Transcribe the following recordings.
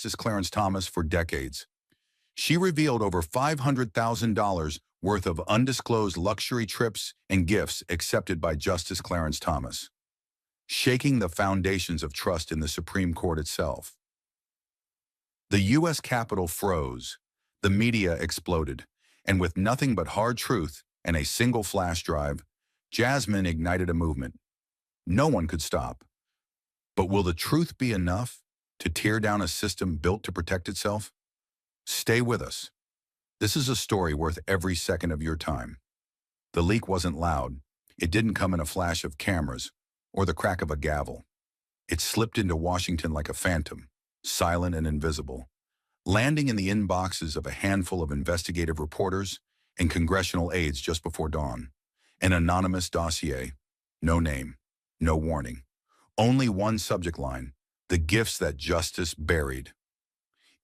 Justice Clarence Thomas for decades. She revealed over $500,000 worth of undisclosed luxury trips and gifts accepted by Justice Clarence Thomas, shaking the foundations of trust in the Supreme Court itself. The U.S. Capitol froze, the media exploded, and with nothing but hard truth and a single flash drive, Jasmine ignited a movement. No one could stop. But will the truth be enough to tear down a system built to protect itself? Stay with us. This is a story worth every second of your time. The leak wasn't loud. It didn't come in a flash of cameras or the crack of a gavel. It slipped into Washington like a phantom, silent and invisible, landing in the inboxes of a handful of investigative reporters and congressional aides just before dawn. An anonymous dossier, no name, no warning. Only one subject line: the gifts that justice buried.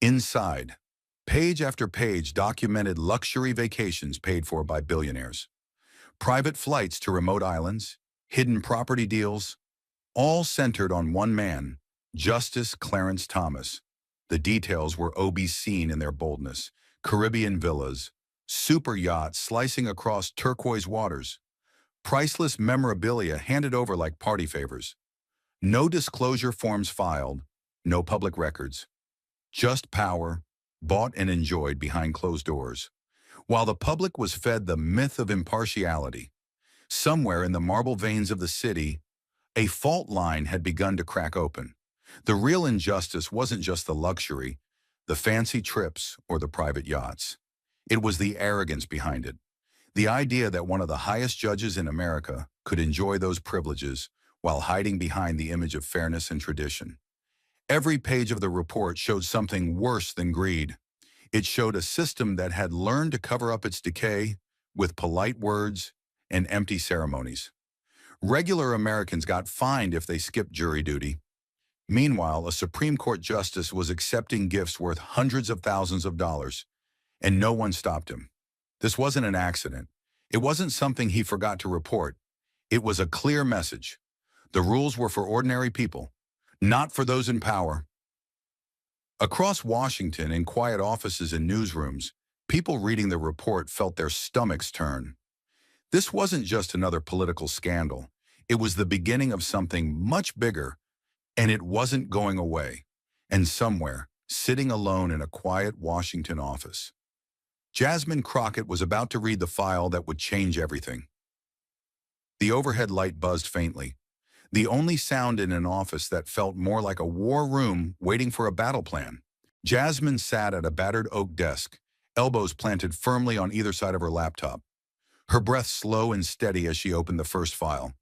Inside, page after page documented luxury vacations paid for by billionaires, private flights to remote islands, hidden property deals, all centered on one man, Justice Clarence Thomas. The details were obscene in their boldness: Caribbean villas, super yachts slicing across turquoise waters, priceless memorabilia handed over like party favors. No disclosure forms filed, no public records. Just power, bought and enjoyed behind closed doors. While the public was fed the myth of impartiality, somewhere in the marble veins of the city, a fault line had begun to crack open. The real injustice wasn't just the luxury, the fancy trips, or the private yachts. It was the arrogance behind it. The idea that one of the highest judges in America could enjoy those privileges while hiding behind the image of fairness and tradition. Every page of the report showed something worse than greed. It showed a system that had learned to cover up its decay with polite words and empty ceremonies. Regular Americans got fined if they skipped jury duty. Meanwhile, a Supreme Court justice was accepting gifts worth hundreds of thousands of dollars, and no one stopped him. This wasn't an accident. It wasn't something he forgot to report. It was a clear message. The rules were for ordinary people, not for those in power. Across Washington, in quiet offices and newsrooms, people reading the report felt their stomachs turn. This wasn't just another political scandal. It was the beginning of something much bigger, and it wasn't going away. And somewhere, sitting alone in a quiet Washington office, Jasmine Crockett was about to read the file that would change everything. The overhead light buzzed faintly, the only sound in an office that felt more like a war room waiting for a battle plan. Jasmine sat at a battered oak desk, elbows planted firmly on either side of her laptop, her breath slow and steady as she opened the first file.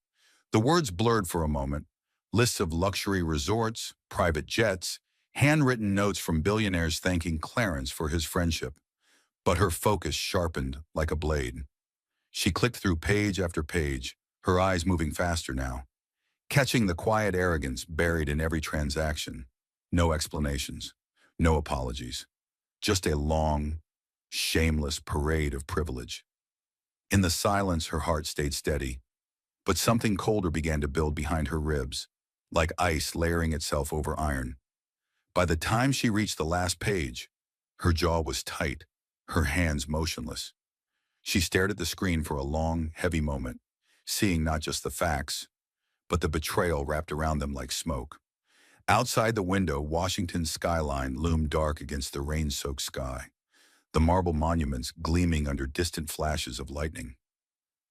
The words blurred for a moment: lists of luxury resorts, private jets, handwritten notes from billionaires thanking Clarence for his friendship. But her focus sharpened like a blade. She clicked through page after page, her eyes moving faster now, catching the quiet arrogance buried in every transaction. No explanations, no apologies, just a long, shameless parade of privilege. In the silence, her heart stayed steady, but something colder began to build behind her ribs, like ice layering itself over iron. By the time she reached the last page, her jaw was tight, her hands motionless. She stared at the screen for a long, heavy moment, seeing not just the facts, but the betrayal wrapped around them like smoke. Outside the window, Washington's skyline loomed dark against the rain-soaked sky, the marble monuments gleaming under distant flashes of lightning.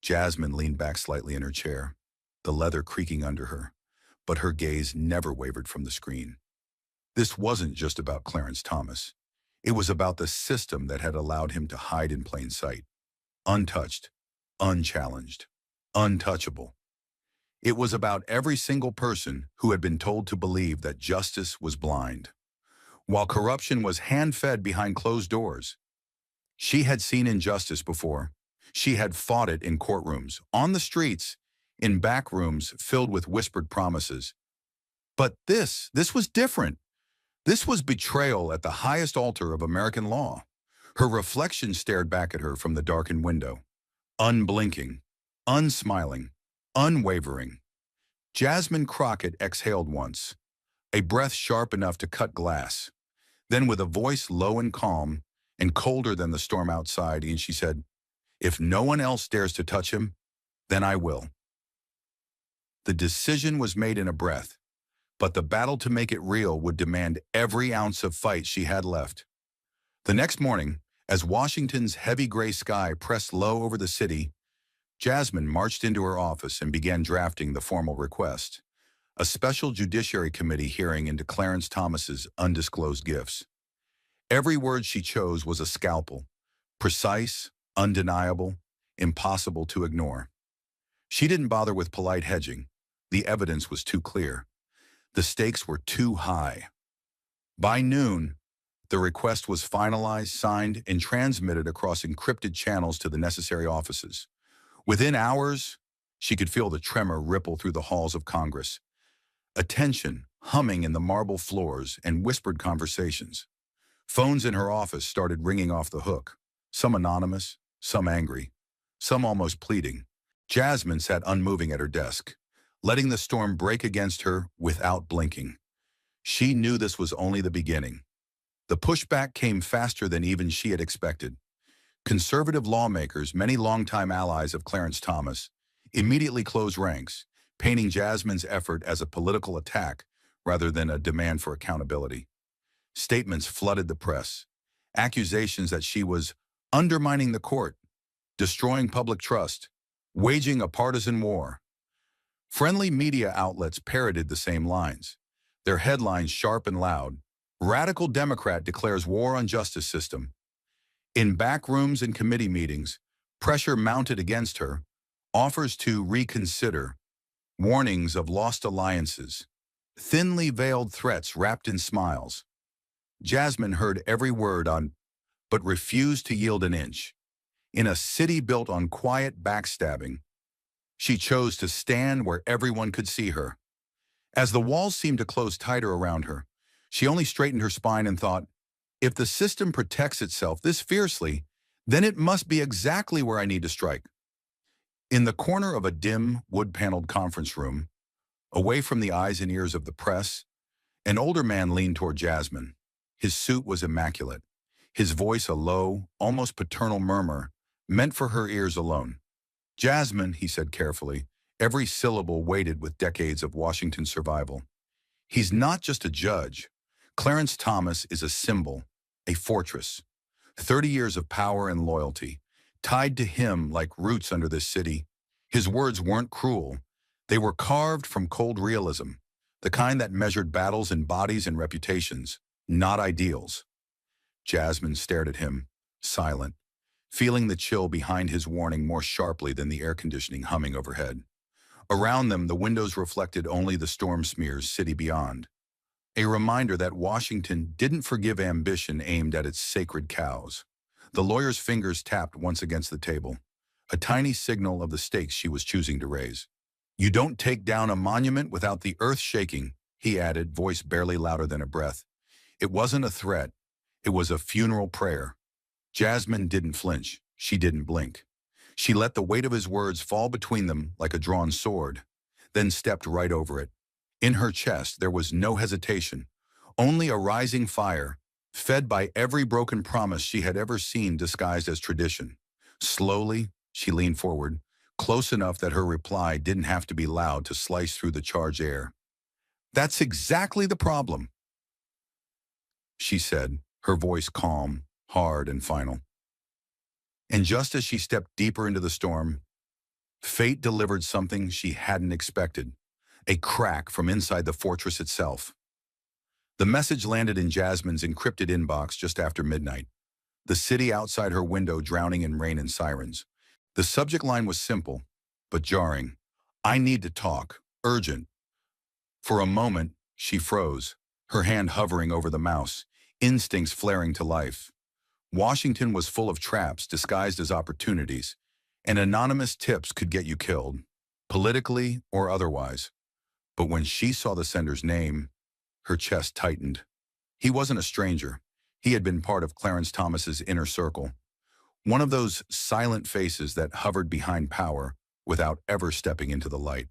Jasmine leaned back slightly in her chair, the leather creaking under her, but her gaze never wavered from the screen. This wasn't just about Clarence Thomas. It was about the system that had allowed him to hide in plain sight, untouched, unchallenged, untouchable. It was about every single person who had been told to believe that justice was blind, while corruption was hand-fed behind closed doors. She had seen injustice before. She had fought it in courtrooms, on the streets, in back rooms filled with whispered promises. But this was different. This was betrayal at the highest altar of American law. Her reflection stared back at her from the darkened window, unblinking, unsmiling, unwavering. Jasmine Crockett exhaled once, a breath sharp enough to cut glass. Then with a voice low and calm and colder than the storm outside, and she said, "If no one else dares to touch him, then I will." The decision was made in a breath, but the battle to make it real would demand every ounce of fight she had left. The next morning, as Washington's heavy gray sky pressed low over the city, Jasmine marched into her office and began drafting the formal request, a special Judiciary Committee hearing into Clarence Thomas's undisclosed gifts. Every word she chose was a scalpel, precise, undeniable, impossible to ignore. She didn't bother with polite hedging. The evidence was too clear. The stakes were too high. By noon, the request was finalized, signed, and transmitted across encrypted channels to the necessary offices. Within hours, she could feel the tremor ripple through the halls of Congress, a tension humming in the marble floors and whispered conversations. Phones in her office started ringing off the hook, some anonymous, some angry, some almost pleading. Jasmine sat unmoving at her desk, letting the storm break against her without blinking. She knew this was only the beginning. The pushback came faster than even she had expected. Conservative lawmakers, many longtime allies of Clarence Thomas, immediately closed ranks, painting Jasmine's effort as a political attack rather than a demand for accountability. Statements flooded the press, accusations that she was undermining the court, destroying public trust, waging a partisan war. Friendly media outlets parroted the same lines, their headlines sharp and loud. Radical Democrat declares war on justice system. In back rooms and committee meetings, pressure mounted against her, offers to reconsider, warnings of lost alliances, thinly veiled threats wrapped in smiles. Jasmine heard every word but refused to yield an inch. In a city built on quiet backstabbing, she chose to stand where everyone could see her. As the walls seemed to close tighter around her, she only straightened her spine and thought, if the system protects itself this fiercely, then it must be exactly where I need to strike. In the corner of a dim, wood-paneled conference room, away from the eyes and ears of the press, an older man leaned toward Jasmine. His suit was immaculate, his voice a low, almost paternal murmur, meant for her ears alone. "Jasmine," he said carefully, every syllable weighted with decades of Washington survival. "He's not just a judge. Clarence Thomas is a symbol, a fortress. 30 years of power and loyalty, tied to him like roots under this city. His words weren't cruel. They were carved from cold realism, the kind that measured battles in bodies and reputations, not ideals." Jasmine stared at him, silent, feeling the chill behind his warning more sharply than the air conditioning humming overhead. Around them, the windows reflected only the storm smears city beyond. A reminder that Washington didn't forgive ambition aimed at its sacred cows. The lawyer's fingers tapped once against the table, a tiny signal of the stakes she was choosing to raise. "You don't take down a monument without the earth shaking," he added, voice barely louder than a breath. It wasn't a threat. It was a funeral prayer. Jasmine didn't flinch. She didn't blink. She let the weight of his words fall between them like a drawn sword, then stepped right over it. In her chest, there was no hesitation, only a rising fire, fed by every broken promise she had ever seen disguised as tradition. Slowly, she leaned forward, close enough that her reply didn't have to be loud to slice through the charged air. "That's exactly the problem," she said, her voice calm, hard, and final. And just as she stepped deeper into the storm, fate delivered something she hadn't expected, a crack from inside the fortress itself. The message landed in Jasmine's encrypted inbox just after midnight, the city outside her window drowning in rain and sirens. The subject line was simple, but jarring. "I need to talk. Urgent." For a moment, she froze, her hand hovering over the mouse, instincts flaring to life. Washington was full of traps disguised as opportunities, and anonymous tips could get you killed, politically or otherwise. But when she saw the sender's name, her chest tightened. He wasn't a stranger. He had been part of Clarence Thomas's inner circle, one of those silent faces that hovered behind power without ever stepping into the light.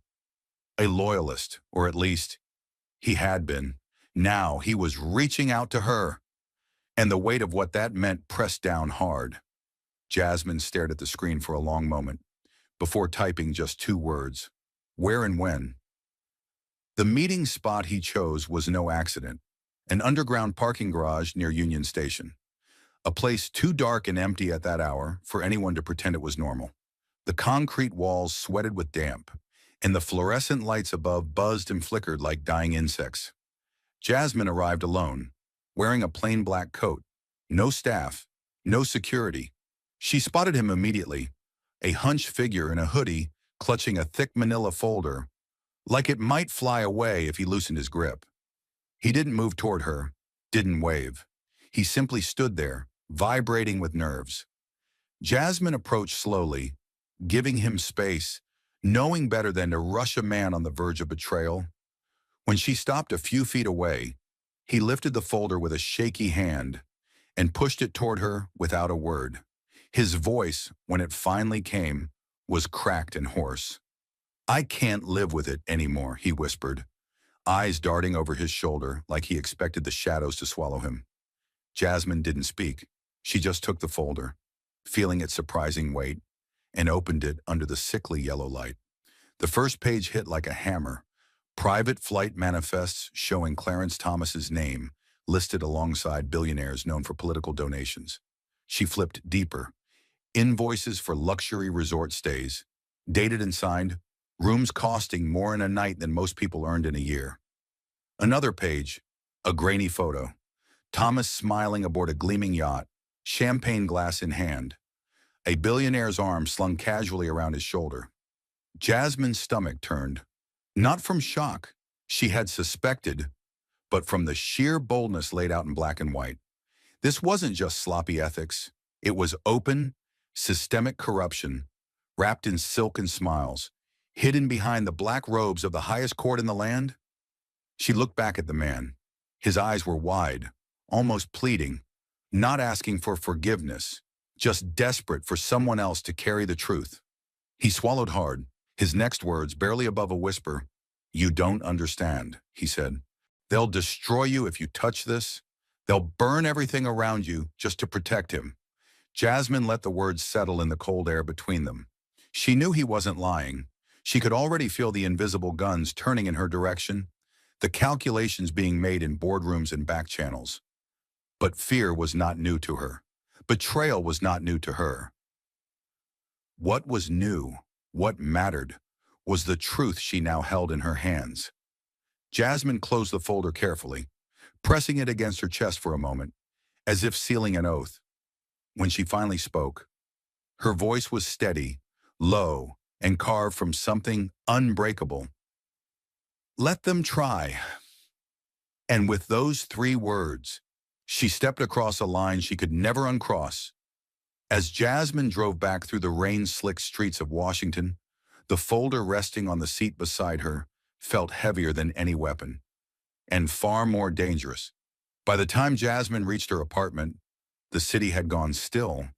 A loyalist, or at least he had been. Now he was reaching out to her. And the weight of what that meant pressed down hard. Jasmine stared at the screen for a long moment, before typing just two words: where and when. The meeting spot he chose was no accident: an underground parking garage near Union Station. A place too dark and empty at that hour for anyone to pretend it was normal. The concrete walls sweated with damp, and the fluorescent lights above buzzed and flickered like dying insects. Jasmine arrived alone, wearing a plain black coat. No staff, no security. She spotted him immediately, a hunched figure in a hoodie, clutching a thick manila folder, like it might fly away if he loosened his grip. He didn't move toward her, didn't wave. He simply stood there, vibrating with nerves. Jasmine approached slowly, giving him space, knowing better than to rush a man on the verge of betrayal. When she stopped a few feet away, he lifted the folder with a shaky hand and pushed it toward her without a word. His voice, when it finally came, was cracked and hoarse. "I can't live with it anymore," he whispered, eyes darting over his shoulder like he expected the shadows to swallow him. Jasmine didn't speak. She just took the folder, feeling its surprising weight, and opened it under the sickly yellow light. The first page hit like a hammer. Private flight manifests showing Clarence Thomas's name, listed alongside billionaires known for political donations. She flipped deeper. Invoices for luxury resort stays, dated and signed, rooms costing more in a night than most people earned in a year. Another page, a grainy photo. Thomas smiling aboard a gleaming yacht, champagne glass in hand. A billionaire's arm slung casually around his shoulder. Jasmine's stomach turned, not from shock, she had suspected, but from the sheer boldness laid out in black and white. This wasn't just sloppy ethics. It was open, systemic corruption, wrapped in silken smiles, hidden behind the black robes of the highest court in the land. She looked back at the man. His eyes were wide, almost pleading, not asking for forgiveness, just desperate for someone else to carry the truth. He swallowed hard, his next words barely above a whisper. "You don't understand," he said. "They'll destroy you if you touch this. They'll burn everything around you just to protect him." Jasmine let the words settle in the cold air between them. She knew he wasn't lying. She could already feel the invisible guns turning in her direction, the calculations being made in boardrooms and back channels. But fear was not new to her. Betrayal was not new to her. What was new, what mattered, was the truth she now held in her hands. Jasmine closed the folder carefully, pressing it against her chest for a moment, as if sealing an oath. When she finally spoke, her voice was steady, low, and carved from something unbreakable. "Let them try." And with those three words, she stepped across a line she could never uncross. As Jasmine drove back through the rain-slicked streets of Washington, the folder resting on the seat beside her felt heavier than any weapon, and far more dangerous. By the time Jasmine reached her apartment, the city had gone still,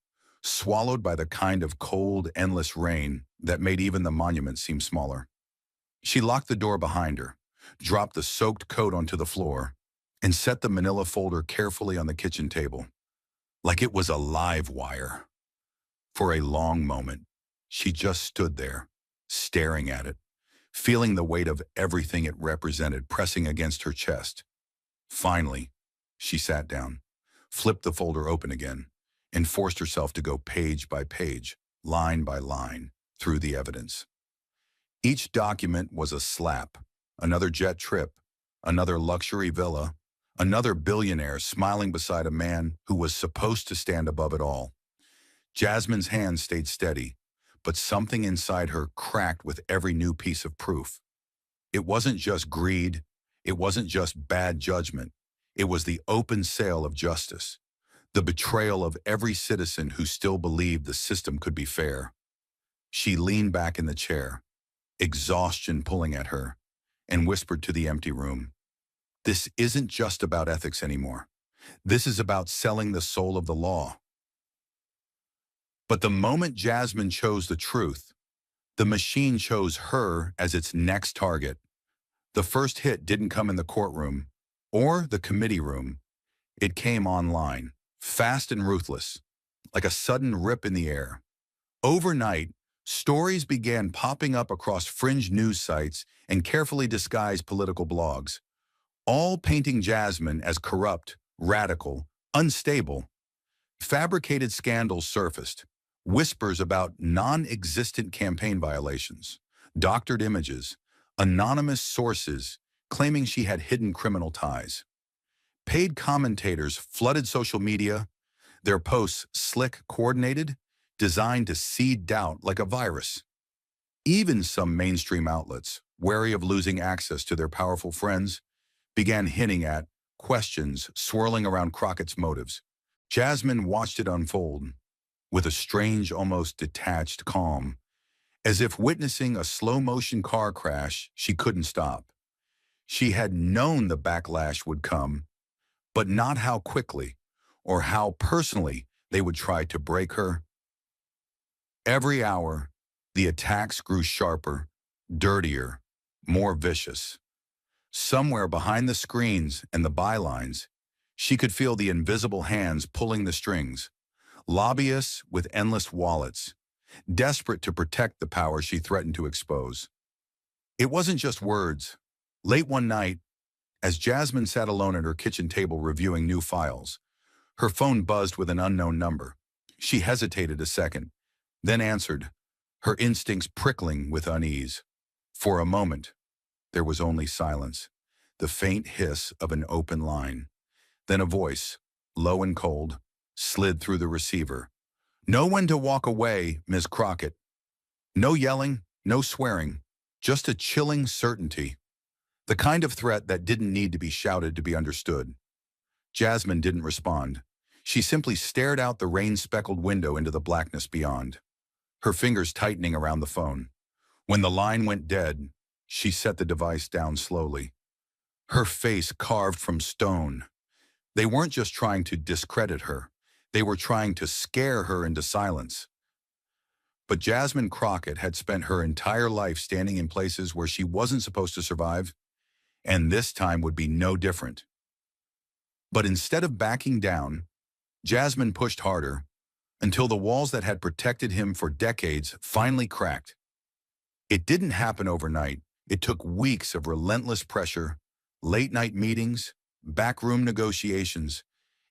swallowed by the kind of cold, endless rain that made even the monuments seem smaller. She locked the door behind her, dropped the soaked coat onto the floor, and set the manila folder carefully on the kitchen table, like it was a live wire. For a long moment, she just stood there, staring at it, feeling the weight of everything it represented pressing against her chest. Finally, she sat down, flipped the folder open again, and forced herself to go page by page, line by line, through the evidence. Each document was a slap: another jet trip, another luxury villa, another billionaire smiling beside a man who was supposed to stand above it all. Jasmine's hand stayed steady, but something inside her cracked with every new piece of proof. It wasn't just greed, it wasn't just bad judgment, it was the open sale of justice, the betrayal of every citizen who still believed the system could be fair. She leaned back in the chair, exhaustion pulling at her, and whispered to the empty room, "This isn't just about ethics anymore. This is about selling the soul of the law." But the moment Jasmine chose the truth, the machine chose her as its next target. The first hit didn't come in the courtroom or the committee room. It came online, fast and ruthless, like a sudden rip in the air. Overnight, stories began popping up across fringe news sites and carefully disguised political blogs, all painting Jasmine as corrupt, radical, unstable. Fabricated scandals surfaced, whispers about non-existent campaign violations, doctored images, anonymous sources claiming she had hidden criminal ties. Paid commentators flooded social media, their posts slick coordinated, designed to seed doubt like a virus. Even some mainstream outlets, wary of losing access to their powerful friends, began hinting at questions swirling around Crockett's motives. Jasmine watched it unfold with a strange, almost detached calm, as if witnessing a slow-motion car crash she couldn't stop. She had known the backlash would come, but not how quickly or how personally they would try to break her. Every hour, the attacks grew sharper, dirtier, more vicious. Somewhere behind the screens and the bylines, she could feel the invisible hands pulling the strings, lobbyists with endless wallets, desperate to protect the power she threatened to expose. It wasn't just words. Late one night, as Jasmine sat alone at her kitchen table reviewing new files, her phone buzzed with an unknown number. She hesitated a second, then answered, her instincts prickling with unease. For a moment, there was only silence, the faint hiss of an open line. Then a voice, low and cold, slid through the receiver. "Know when to walk away, Miss Crockett." No yelling, no swearing, just a chilling certainty. The kind of threat that didn't need to be shouted to be understood. Jasmine didn't respond. She simply stared out the rain-speckled window into the blackness beyond, her fingers tightening around the phone. When the line went dead, she set the device down slowly, her face carved from stone. They weren't just trying to discredit her. They were trying to scare her into silence. But Jasmine Crockett had spent her entire life standing in places where she wasn't supposed to survive, and this time would be no different. But instead of backing down, Jasmine pushed harder until the walls that had protected him for decades finally cracked. It didn't happen overnight. It took weeks of relentless pressure, late-night meetings, backroom negotiations,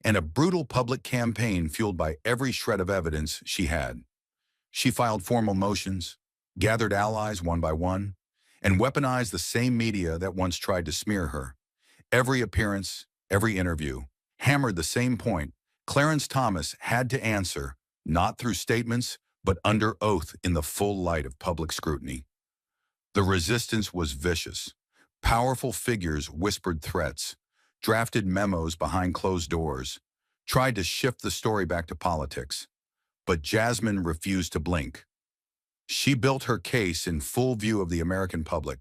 and a brutal public campaign fueled by every shred of evidence she had. She filed formal motions, gathered allies one by one, and weaponized the same media that once tried to smear her. Every appearance, every interview, hammered the same point. Clarence Thomas had to answer, not through statements, but under oath in the full light of public scrutiny. The resistance was vicious. Powerful figures whispered threats, drafted memos behind closed doors, tried to shift the story back to politics. But Jasmine refused to blink. She built her case in full view of the American public,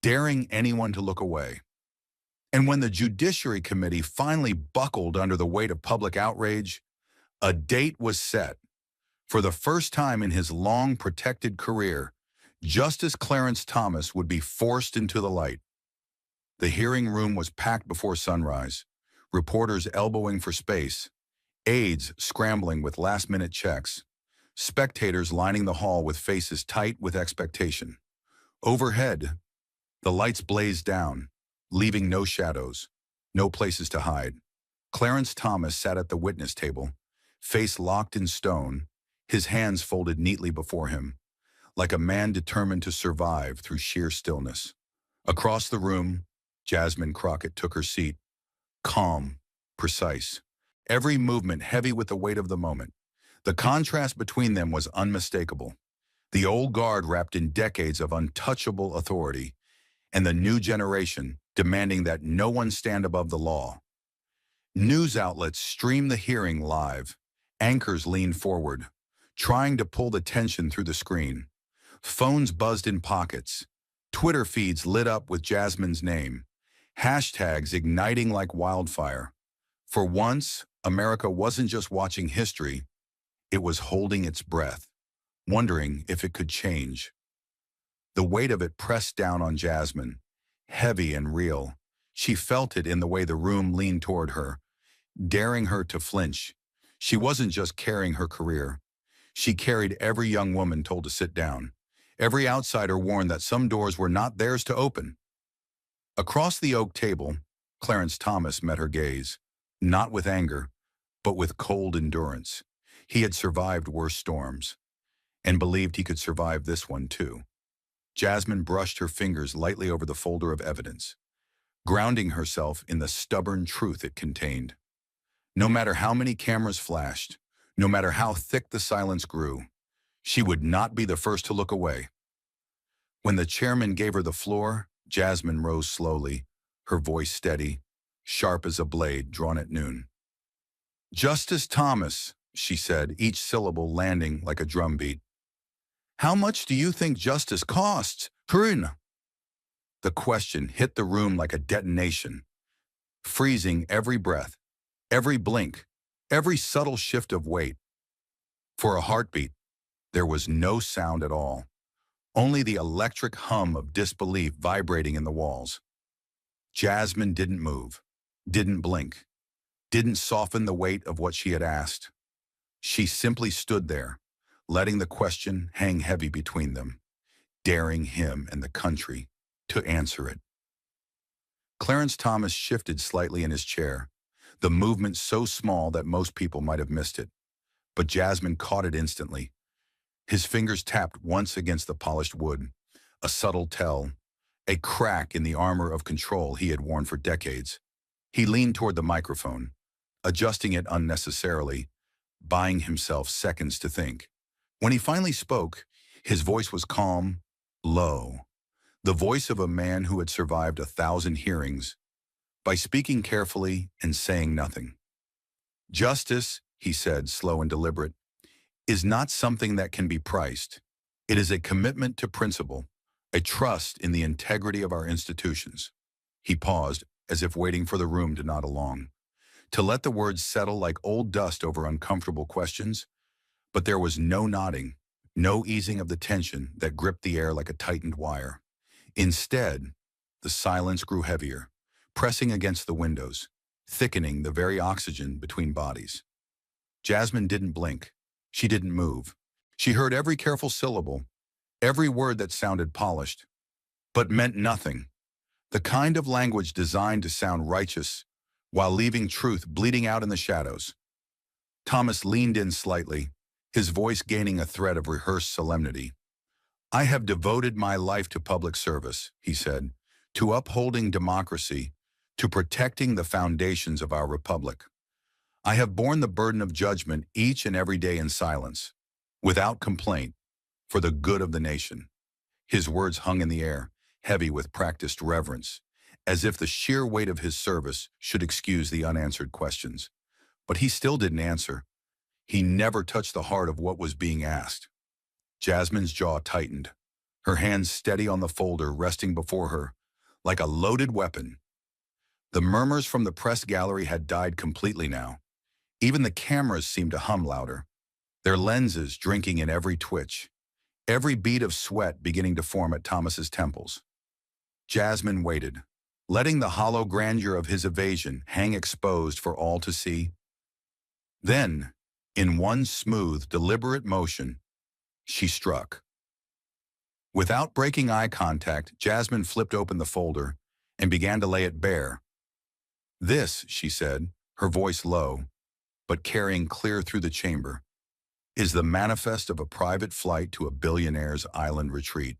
daring anyone to look away. And when the Judiciary Committee finally buckled under the weight of public outrage, a date was set. For the first time in his long protected career, Justice Clarence Thomas would be forced into the light. The hearing room was packed before sunrise, reporters elbowing for space, aides scrambling with last-minute checks, spectators lining the hall with faces tight with expectation. Overhead, the lights blazed down, leaving no shadows, no places to hide. Clarence Thomas sat at the witness table, face locked in stone, his hands folded neatly before him, like a man determined to survive through sheer stillness. Across the room, Jasmine Crockett took her seat, calm, precise, every movement heavy with the weight of the moment. The contrast between them was unmistakable. The old guard wrapped in decades of untouchable authority, and the new generation demanding that no one stand above the law. News outlets streamed the hearing live. Anchors leaned forward, trying to pull the tension through the screen. Phones buzzed in pockets. Twitter feeds lit up with Jasmine's name. Hashtags igniting like wildfire. For once, America wasn't just watching history, it was holding its breath, wondering if it could change. The weight of it pressed down on Jasmine, heavy and real. She felt it in the way the room leaned toward her, daring her to flinch. She wasn't just carrying her career. She carried every young woman told to sit down, every outsider warned that some doors were not theirs to open. Across the oak table, Clarence Thomas met her gaze, not with anger, but with cold endurance. He had survived worse storms, and believed he could survive this one too. Jasmine brushed her fingers lightly over the folder of evidence, grounding herself in the stubborn truth it contained. No matter how many cameras flashed, no matter how thick the silence grew, she would not be the first to look away. When the chairman gave her the floor, Jasmine rose slowly, her voice steady, sharp as a blade drawn at noon. "Justice Thomas," she said, each syllable landing like a drumbeat. "How much do you think justice costs, Prune?" The question hit the room like a detonation, freezing every breath, every blink, every subtle shift of weight. For a heartbeat, there was no sound at all, only the electric hum of disbelief vibrating in the walls. Jasmine didn't move, didn't blink, didn't soften the weight of what she had asked. She simply stood there, letting the question hang heavy between them, daring him and the country to answer it. Clarence Thomas shifted slightly in his chair, the movement so small that most people might have missed it. But Jasmine caught it instantly. His fingers tapped once against the polished wood, a subtle tell, a crack in the armor of control he had worn for decades. He leaned toward the microphone, adjusting it unnecessarily, buying himself seconds to think. When he finally spoke, his voice was calm, low, the voice of a man who had survived 1,000 hearings, by speaking carefully and saying nothing. "Justice," he said, slow and deliberate, "is not something that can be priced. It is a commitment to principle, a trust in the integrity of our institutions." He paused, as if waiting for the room to nod along, to let the words settle like old dust over uncomfortable questions. But there was no nodding, no easing of the tension that gripped the air like a tightened wire. Instead, the silence grew heavier, pressing against the windows, thickening the very oxygen between bodies. Jasmine didn't blink. She didn't move. She heard every careful syllable, every word that sounded polished, but meant nothing. The kind of language designed to sound righteous while leaving truth bleeding out in the shadows. Thomas leaned in slightly, his voice gaining a thread of rehearsed solemnity. "I have devoted my life to public service," he said, "to upholding democracy, to protecting the foundations of our republic. I have borne the burden of judgment each and every day in silence, without complaint, for the good of the nation." His words hung in the air, heavy with practiced reverence, as if the sheer weight of his service should excuse the unanswered questions. But he still didn't answer. He never touched the heart of what was being asked. Jasmine's jaw tightened, her hands steady on the folder resting before her, like a loaded weapon. The murmurs from the press gallery had died completely now. Even the cameras seemed to hum louder, their lenses drinking in every twitch, every bead of sweat beginning to form at Thomas's temples. Jasmine waited, letting the hollow grandeur of his evasion hang exposed for all to see. Then, in one smooth, deliberate motion, she struck. Without breaking eye contact, Jasmine flipped open the folder and began to lay it bare. "This," she said, her voice low, but carrying clear through the chamber, "is the manifest of a private flight to a billionaire's island retreat,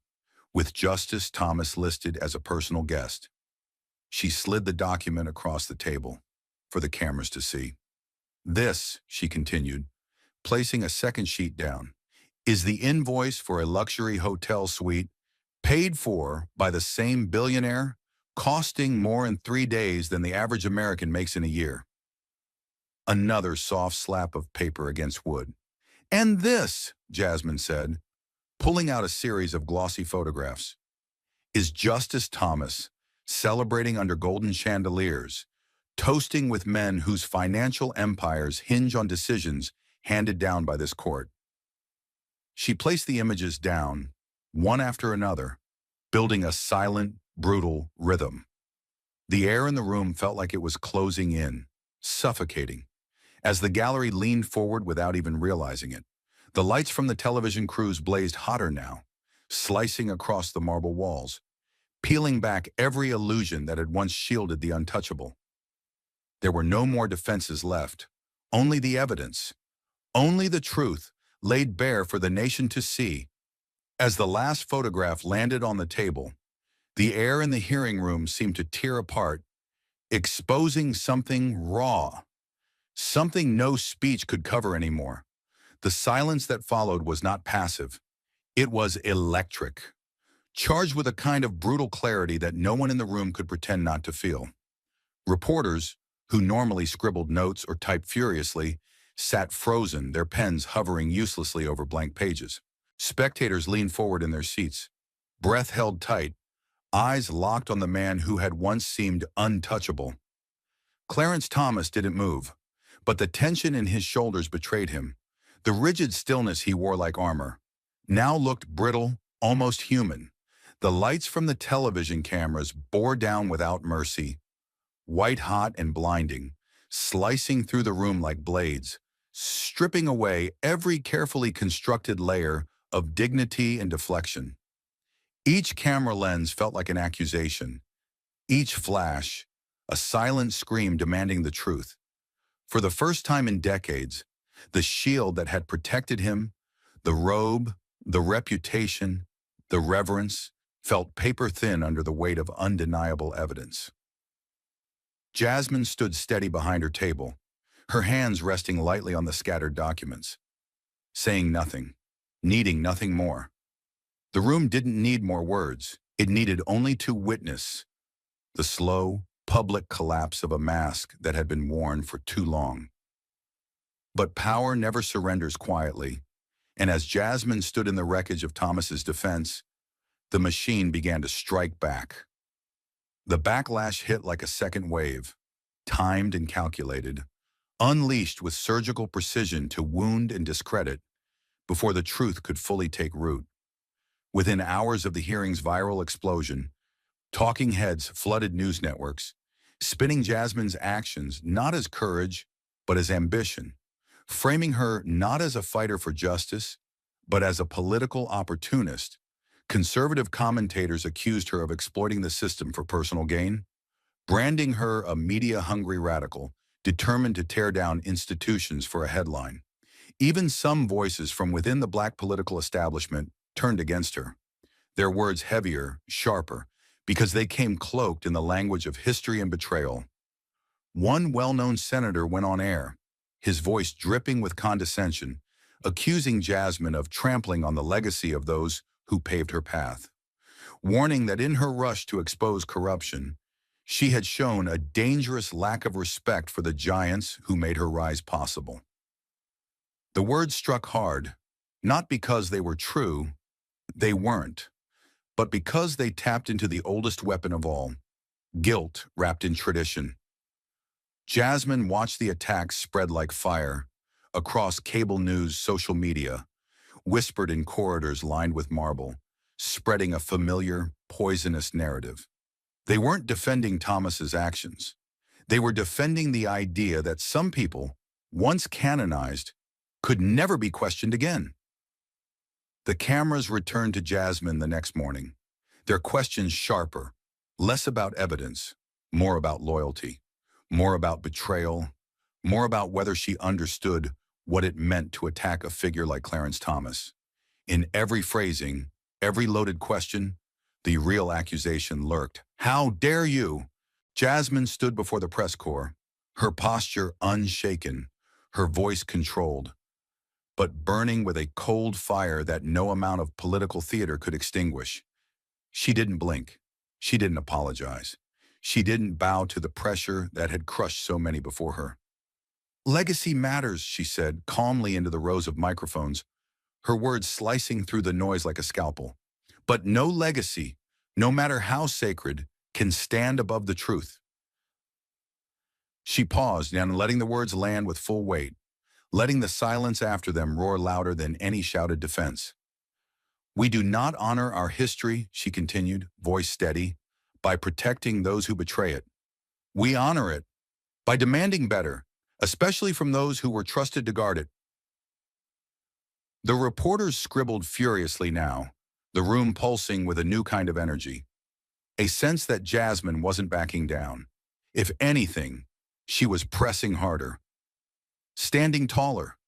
with Justice Thomas listed as a personal guest." She slid the document across the table for the cameras to see. "This," she continued, placing a second sheet down, "is the invoice for a luxury hotel suite paid for by the same billionaire, costing more in 3 days than the average American makes in a year." Another soft slap of paper against wood. "And this," Jasmine said, pulling out a series of glossy photographs, "is Justice Thomas celebrating under golden chandeliers, toasting with men whose financial empires hinge on decisions handed down by this court." She placed the images down, one after another, building a silent, brutal rhythm. The air in the room felt like it was closing in, suffocating. As the gallery leaned forward without even realizing it, the lights from the television crews blazed hotter now, slicing across the marble walls, peeling back every illusion that had once shielded the untouchable. There were no more defenses left, only the evidence, only the truth laid bare for the nation to see. As the last photograph landed on the table, the air in the hearing room seemed to tear apart, exposing something raw, something no speech could cover anymore. The silence that followed was not passive. It was electric, charged with a kind of brutal clarity that no one in the room could pretend not to feel. Reporters, who normally scribbled notes or typed furiously, sat frozen, their pens hovering uselessly over blank pages. Spectators leaned forward in their seats, breath held tight, eyes locked on the man who had once seemed untouchable. Clarence Thomas didn't move, but the tension in his shoulders betrayed him. The rigid stillness he wore like armor now looked brittle, almost human. The lights from the television cameras bore down without mercy, white-hot and blinding, slicing through the room like blades, stripping away every carefully constructed layer of dignity and deflection. Each camera lens felt like an accusation, each flash, a silent scream demanding the truth. For the first time in decades, the shield that had protected him, the robe, the reputation, the reverence, felt paper-thin under the weight of undeniable evidence. Jasmine stood steady behind her table, her hands resting lightly on the scattered documents, saying nothing, needing nothing more. The room didn't need more words. It needed only to witness the slow, public collapse of a mask that had been worn for too long. But power never surrenders quietly, and as Jasmine stood in the wreckage of Thomas's defense, the machine began to strike back. The backlash hit like a second wave, timed and calculated, unleashed with surgical precision to wound and discredit before the truth could fully take root. Within hours of the hearing's viral explosion, talking heads flooded news networks, spinning Jasmine's actions not as courage, but as ambition, framing her not as a fighter for justice, but as a political opportunist. Conservative commentators accused her of exploiting the system for personal gain, branding her a media-hungry radical, determined to tear down institutions for a headline. Even some voices from within the black political establishment turned against her, their words heavier, sharper, because they came cloaked in the language of history and betrayal. One well-known senator went on air, his voice dripping with condescension, accusing Jasmine of trampling on the legacy of those who paved her path, warning that in her rush to expose corruption, she had shown a dangerous lack of respect for the giants who made her rise possible. The words struck hard, not because they were true, they weren't, but because they tapped into the oldest weapon of all, guilt wrapped in tradition. Jasmine watched the attacks spread like fire across cable news, social media, whispered in corridors lined with marble, spreading a familiar, poisonous narrative. They weren't defending Thomas's actions. They were defending the idea that some people, once canonized, could never be questioned again. The cameras returned to Jasmine the next morning, their questions sharper, less about evidence, more about loyalty, more about betrayal, more about whether she understood what it meant to attack a figure like Clarence Thomas. In every phrasing, every loaded question, the real accusation lurked. "How dare you?" Jasmine stood before the press corps, her posture unshaken, her voice controlled, but burning with a cold fire that no amount of political theater could extinguish. She didn't blink. She didn't apologize. She didn't bow to the pressure that had crushed so many before her. "Legacy matters," she said, calmly into the rows of microphones, her words slicing through the noise like a scalpel. "But no legacy, no matter how sacred, can stand above the truth." She paused, and letting the words land with full weight, letting the silence after them roar louder than any shouted defense. "We do not honor our history," she continued, voice steady, "by protecting those who betray it. We honor it by demanding better, especially from those who were trusted to guard it. The reporters scribbled furiously now, the room pulsing with a new kind of energy, a sense that Jasmine wasn't backing down. If anything, she was pressing harder, standing taller.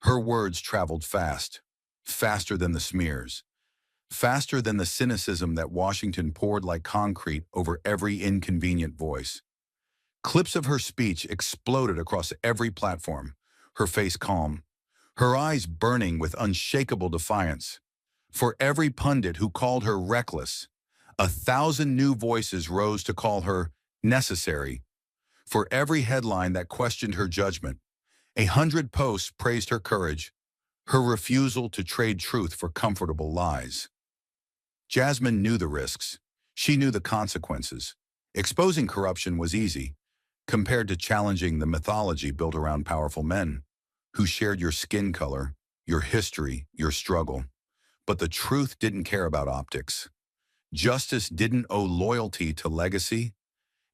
Her words traveled fast, faster than the smears, faster than the cynicism that Washington poured like concrete over every inconvenient voice. Clips of her speech exploded across every platform, her face calm, her eyes burning with unshakable defiance. For every pundit who called her reckless, 1,000 new voices rose to call her necessary. For every headline that questioned her judgment, 100 posts praised her courage, her refusal to trade truth for comfortable lies. Jasmine knew the risks. She knew the consequences. Exposing corruption was easy, compared to challenging the mythology built around powerful men who shared your skin color, your history, your struggle. But the truth didn't care about optics. Justice didn't owe loyalty to legacy,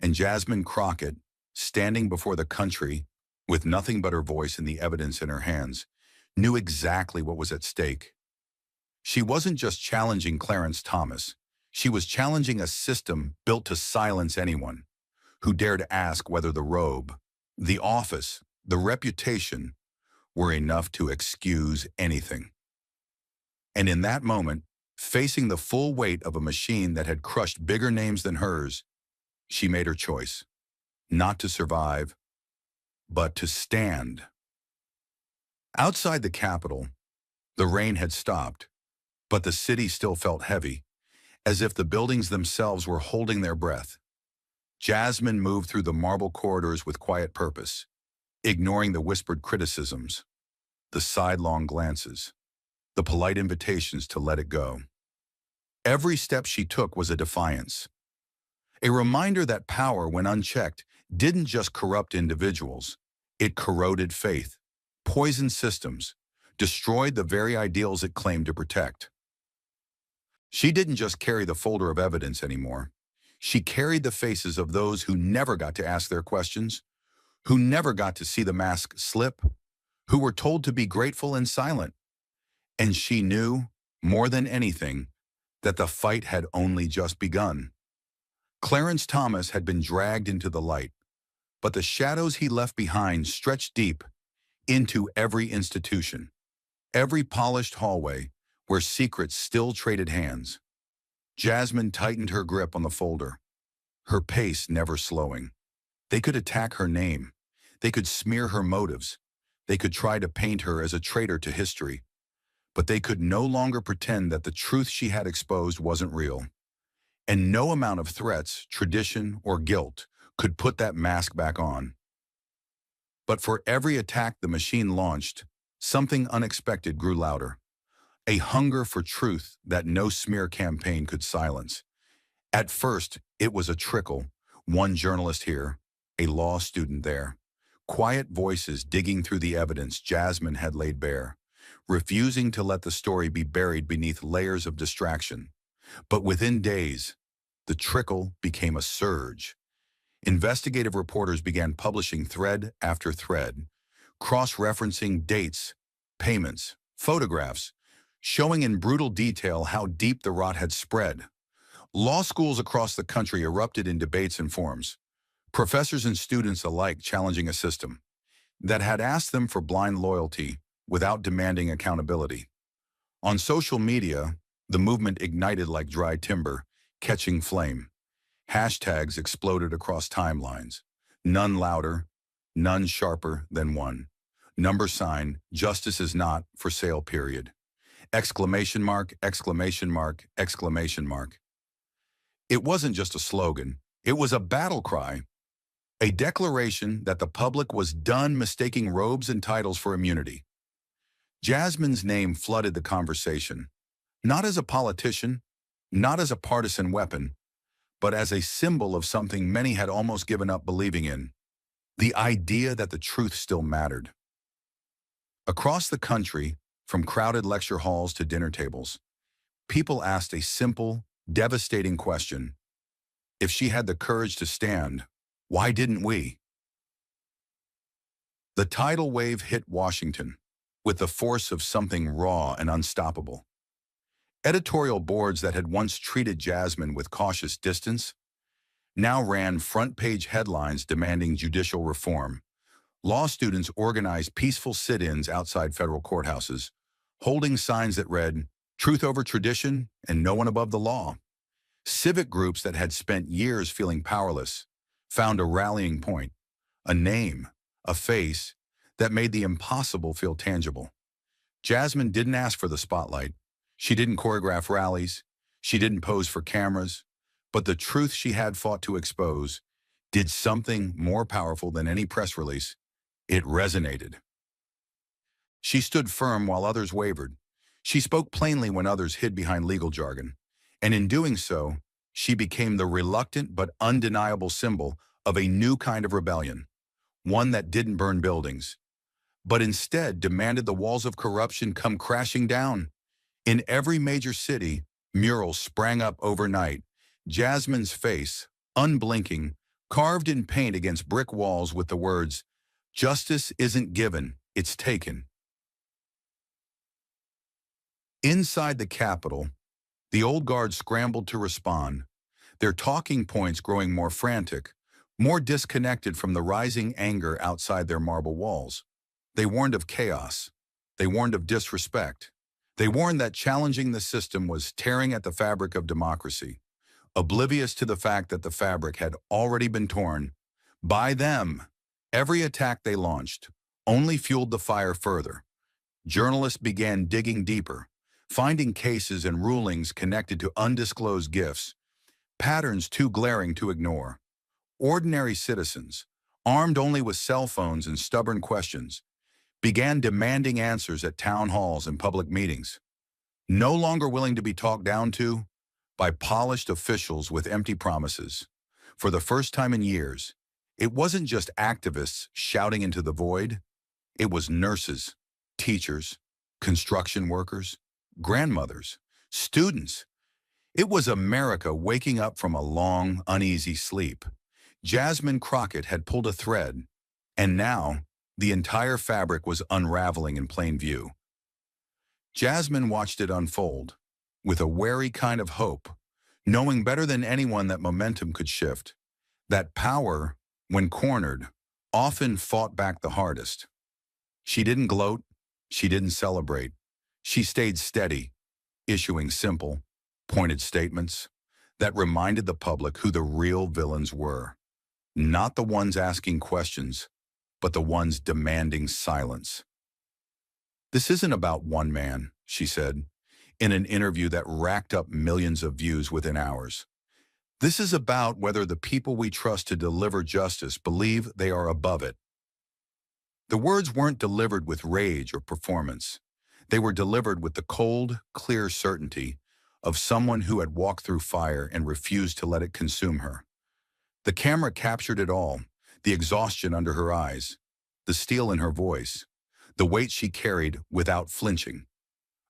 and Jasmine Crockett, standing before the country with nothing but her voice and the evidence in her hands, knew exactly what was at stake. She wasn't just challenging Clarence Thomas. She was challenging a system built to silence anyone who dared ask whether the robe, the office, the reputation were enough to excuse anything. And in that moment, facing the full weight of a machine that had crushed bigger names than hers, she made her choice, not to survive, but to stand. Outside the Capitol, the rain had stopped, but the city still felt heavy, as if the buildings themselves were holding their breath. Jasmine moved through the marble corridors with quiet purpose, ignoring the whispered criticisms, the sidelong glances, the polite invitations to let it go. Every step she took was a defiance, a reminder that power, when unchecked, didn't just corrupt individuals. It corroded faith, poisoned systems, destroyed the very ideals it claimed to protect. She didn't just carry the folder of evidence anymore. She carried the faces of those who never got to ask their questions, who never got to see the mask slip, who were told to be grateful and silent. And she knew, more than anything, that the fight had only just begun. Clarence Thomas had been dragged into the light, but the shadows he left behind stretched deep into every institution, every polished hallway where secrets still traded hands. Jasmine tightened her grip on the folder, her pace never slowing. They could attack her name. They could smear her motives. They could try to paint her as a traitor to history. But they could no longer pretend that the truth she had exposed wasn't real. And no amount of threats, tradition, or guilt could put that mask back on. But for every attack the machine launched, something unexpected grew louder. A hunger for truth that no smear campaign could silence. At first, it was a trickle, one journalist here, a law student there. Quiet voices digging through the evidence Jasmine had laid bare, refusing to let the story be buried beneath layers of distraction. But within days, the trickle became a surge. Investigative reporters began publishing thread after thread, cross-referencing dates, payments, photographs, showing in brutal detail how deep the rot had spread. Law schools across the country erupted in debates and forums, professors and students alike challenging a system that had asked them for blind loyalty without demanding accountability. On social media, the movement ignited like dry timber, catching flame. Hashtags exploded across timelines, none louder, none sharper than one. Number sign, justice is not for sale, period. Exclamation mark, exclamation mark, exclamation mark. It wasn't just a slogan, it was a battle cry, a declaration that the public was done mistaking robes and titles for immunity. Jasmine's name flooded the conversation, not as a politician, not as a partisan weapon, but as a symbol of something many had almost given up believing in, the idea that the truth still mattered. Across the country, from crowded lecture halls to dinner tables, people asked a simple, devastating question. If she had the courage to stand, why didn't we? The tidal wave hit Washington with the force of something raw and unstoppable. Editorial boards that had once treated Jasmine with cautious distance now ran front-page headlines demanding judicial reform. Law students organized peaceful sit-ins outside federal courthouses, holding signs that read, "Truth over tradition and no one above the law." Civic groups that had spent years feeling powerless found a rallying point, a name, a face that made the impossible feel tangible. Jasmine didn't ask for the spotlight. She didn't choreograph rallies. She didn't pose for cameras. But the truth she had fought to expose did something more powerful than any press release. It resonated. She stood firm while others wavered. She spoke plainly when others hid behind legal jargon. And in doing so, she became the reluctant but undeniable symbol of a new kind of rebellion, one that didn't burn buildings, but instead demanded the walls of corruption come crashing down. In every major city, murals sprang up overnight. Jasmine's face, unblinking, carved in paint against brick walls with the words, "Justice isn't given, it's taken." Inside the Capitol, the old guard scrambled to respond, their talking points growing more frantic, more disconnected from the rising anger outside their marble walls. They warned of chaos. They warned of disrespect. They warned that challenging the system was tearing at the fabric of democracy, oblivious to the fact that the fabric had already been torn by them. Every attack they launched only fueled the fire further. Journalists began digging deeper, finding cases and rulings connected to undisclosed gifts, patterns too glaring to ignore. Ordinary citizens, armed only with cell phones and stubborn questions, began demanding answers at town halls and public meetings, no longer willing to be talked down to by polished officials with empty promises. For the first time in years, it wasn't just activists shouting into the void. It was nurses, teachers, construction workers, grandmothers, students. It was America waking up from a long, uneasy sleep. Jasmine Crockett had pulled a thread, and now the entire fabric was unraveling in plain view. Jasmine watched it unfold, with a wary kind of hope, knowing better than anyone that momentum could shift, that power, when cornered, often fought back the hardest. She didn't gloat, she didn't celebrate. She stayed steady, issuing simple, pointed statements that reminded the public who the real villains were. Not the ones asking questions, but the ones demanding silence. "This isn't about one man," she said, in an interview that racked up millions of views within hours. "This is about whether the people we trust to deliver justice believe they are above it." The words weren't delivered with rage or performance. They were delivered with the cold, clear certainty of someone who had walked through fire and refused to let it consume her. The camera captured it all, the exhaustion under her eyes, the steel in her voice, the weight she carried without flinching.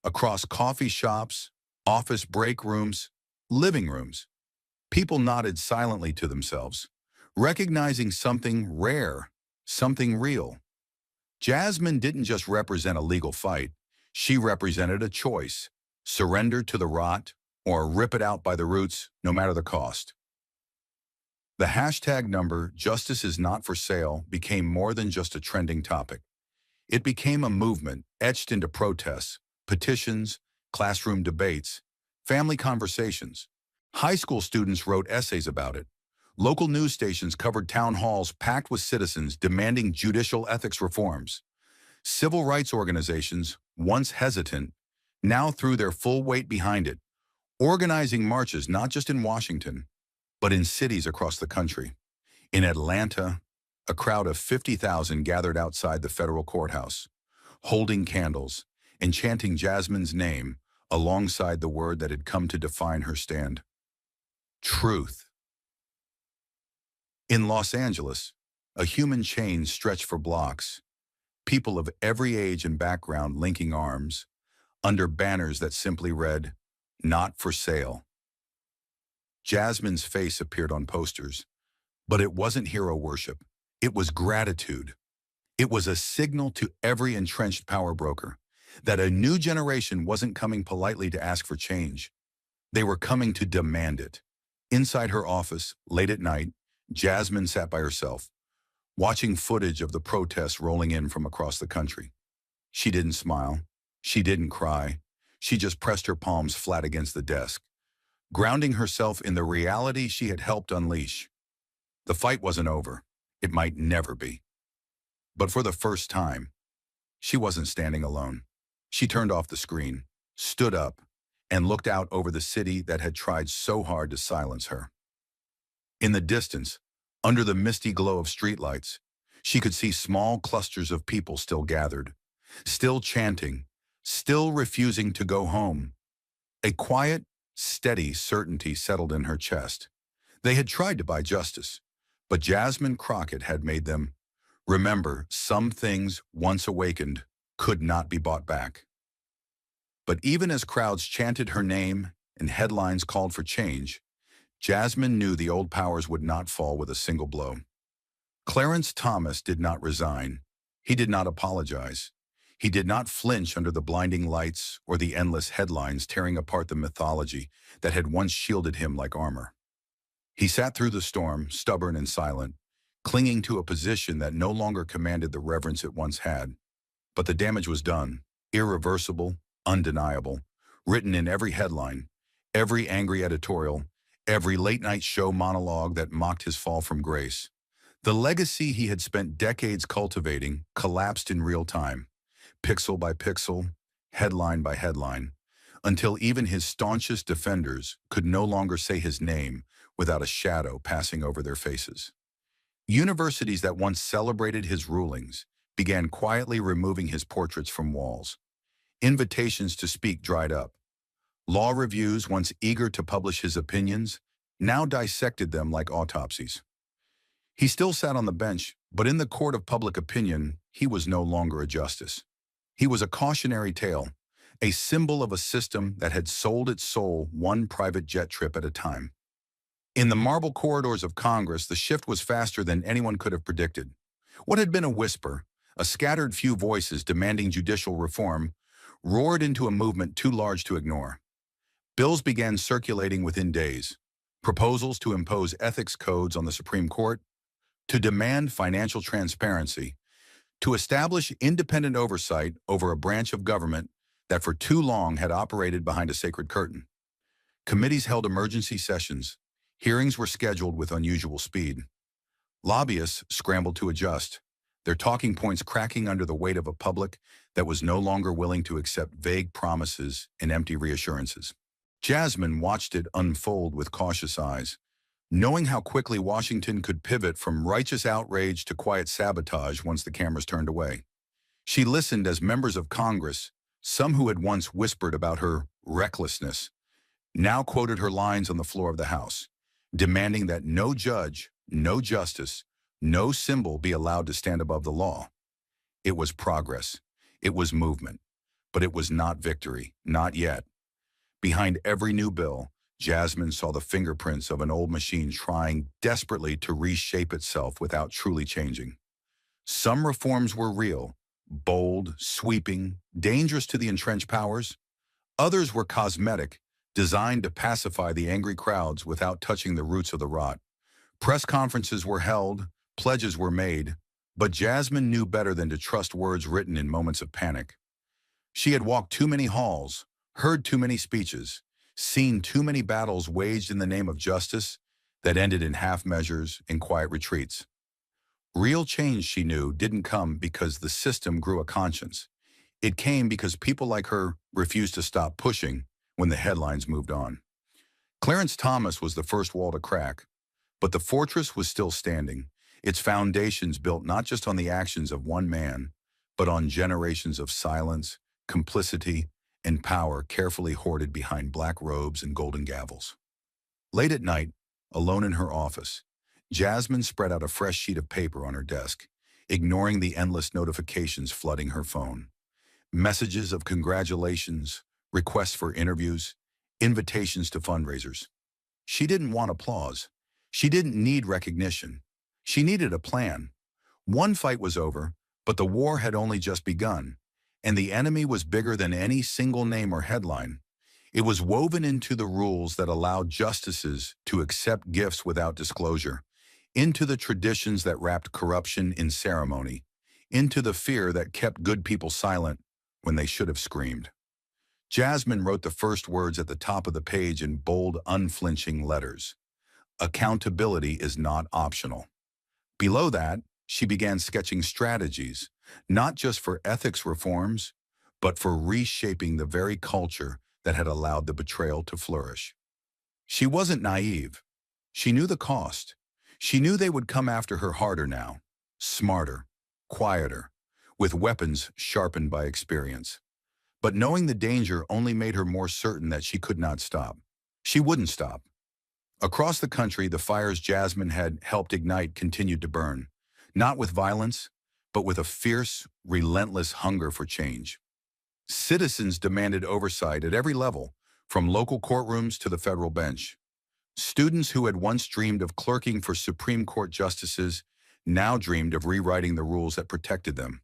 Across coffee shops, office break rooms, living rooms, people nodded silently to themselves, recognizing something rare, something real. Jasmine didn't just represent a legal fight. She represented a choice: surrender to the rot or rip it out by the roots, no matter the cost. The hashtag number, "Justice is not for sale," became more than just a trending topic. It became a movement etched into protests, petitions, classroom debates, family conversations. High school students wrote essays about it. Local news stations covered town halls packed with citizens demanding judicial ethics reforms. Civil rights organizations, once hesitant, now threw their full weight behind it, organizing marches not just in Washington, but in cities across the country. In Atlanta, a crowd of 50,000 gathered outside the federal courthouse, holding candles and chanting Jasmine's name alongside the word that had come to define her stand: truth. In Los Angeles, a human chain stretched for blocks, people of every age and background linking arms, under banners that simply read, "Not for sale." Jasmine's face appeared on posters, but it wasn't hero worship. It was gratitude. It was a signal to every entrenched power broker that a new generation wasn't coming politely to ask for change. They were coming to demand it. Inside her office, late at night, Jasmine sat by herself, watching footage of the protests rolling in from across the country. She didn't smile. She didn't cry. She just pressed her palms flat against the desk, grounding herself in the reality she had helped unleash. The fight wasn't over. It might never be. But for the first time, she wasn't standing alone. She turned off the screen, stood up, and looked out over the city that had tried so hard to silence her. In the distance, under the misty glow of streetlights, she could see small clusters of people still gathered, still chanting, still refusing to go home. A quiet, steady certainty settled in her chest. They had tried to buy justice, but Jasmine Crockett had made them remember some things, once awakened, could not be bought back. But even as crowds chanted her name and headlines called for change, Jasmine knew the old powers would not fall with a single blow. Clarence Thomas did not resign. He did not apologize. He did not flinch under the blinding lights or the endless headlines tearing apart the mythology that had once shielded him like armor. He sat through the storm, stubborn and silent, clinging to a position that no longer commanded the reverence it once had. But the damage was done, irreversible, undeniable, written in every headline, every angry editorial, every late-night show monologue that mocked his fall from grace. The legacy he had spent decades cultivating collapsed in real time, pixel by pixel, headline by headline, until even his staunchest defenders could no longer say his name without a shadow passing over their faces. Universities that once celebrated his rulings began quietly removing his portraits from walls. Invitations to speak dried up. Law reviews, once eager to publish his opinions, now dissected them like autopsies. He still sat on the bench, but in the court of public opinion, he was no longer a justice. He was a cautionary tale, a symbol of a system that had sold its soul one private jet trip at a time. In the marble corridors of Congress, the shift was faster than anyone could have predicted. What had been a whisper, a scattered few voices demanding judicial reform, roared into a movement too large to ignore. Bills began circulating within days. Proposals to impose ethics codes on the Supreme Court, to demand financial transparency, to establish independent oversight over a branch of government that for too long had operated behind a sacred curtain. Committees held emergency sessions. Hearings were scheduled with unusual speed. Lobbyists scrambled to adjust, their talking points cracking under the weight of a public that was no longer willing to accept vague promises and empty reassurances. Jasmine watched it unfold with cautious eyes, knowing how quickly Washington could pivot from righteous outrage to quiet sabotage once the cameras turned away. She listened as members of Congress, some who had once whispered about her recklessness, now quoted her lines on the floor of the House, demanding that no judge, no justice, no symbol be allowed to stand above the law. It was progress. It was movement. But it was not victory, not yet. Behind every new bill, Jasmine saw the fingerprints of an old machine trying desperately to reshape itself without truly changing. Some reforms were real, bold, sweeping, dangerous to the entrenched powers. Others were cosmetic, designed to pacify the angry crowds without touching the roots of the rot. Press conferences were held, pledges were made, but Jasmine knew better than to trust words written in moments of panic. She had walked too many halls, heard too many speeches, seen too many battles waged in the name of justice that ended in half measures and quiet retreats. Real change, she knew, didn't come because the system grew a conscience. It came because people like her refused to stop pushing when the headlines moved on. Clarence Thomas was the first wall to crack, but the fortress was still standing, its foundations built not just on the actions of one man, but on generations of silence, complicity, and power carefully hoarded behind black robes and golden gavels. Late at night, alone in her office, Jasmine spread out a fresh sheet of paper on her desk, ignoring the endless notifications flooding her phone. Messages of congratulations, requests for interviews, invitations to fundraisers. She didn't want applause. She didn't need recognition. She needed a plan. One fight was over, But the war had only just begun, and the enemy was bigger than any single name or headline. It was woven into the rules that allowed justices to accept gifts without disclosure, into the traditions that wrapped corruption in ceremony, into the fear that kept good people silent when they should have screamed. Jasmine wrote the first words at the top of the page in bold, unflinching letters. Accountability is not optional. Below that, she began sketching strategies, not just for ethics reforms, but for reshaping the very culture that had allowed the betrayal to flourish. She wasn't naive. She knew the cost. She knew they would come after her harder now, smarter, quieter, with weapons sharpened by experience. But knowing the danger only made her more certain that she could not stop. She wouldn't stop. Across the country, the fires Jasmine had helped ignite continued to burn, not with violence, but with a fierce, relentless hunger for change. Citizens demanded oversight at every level, from local courtrooms to the federal bench. Students who had once dreamed of clerking for Supreme Court justices now dreamed of rewriting the rules that protected them.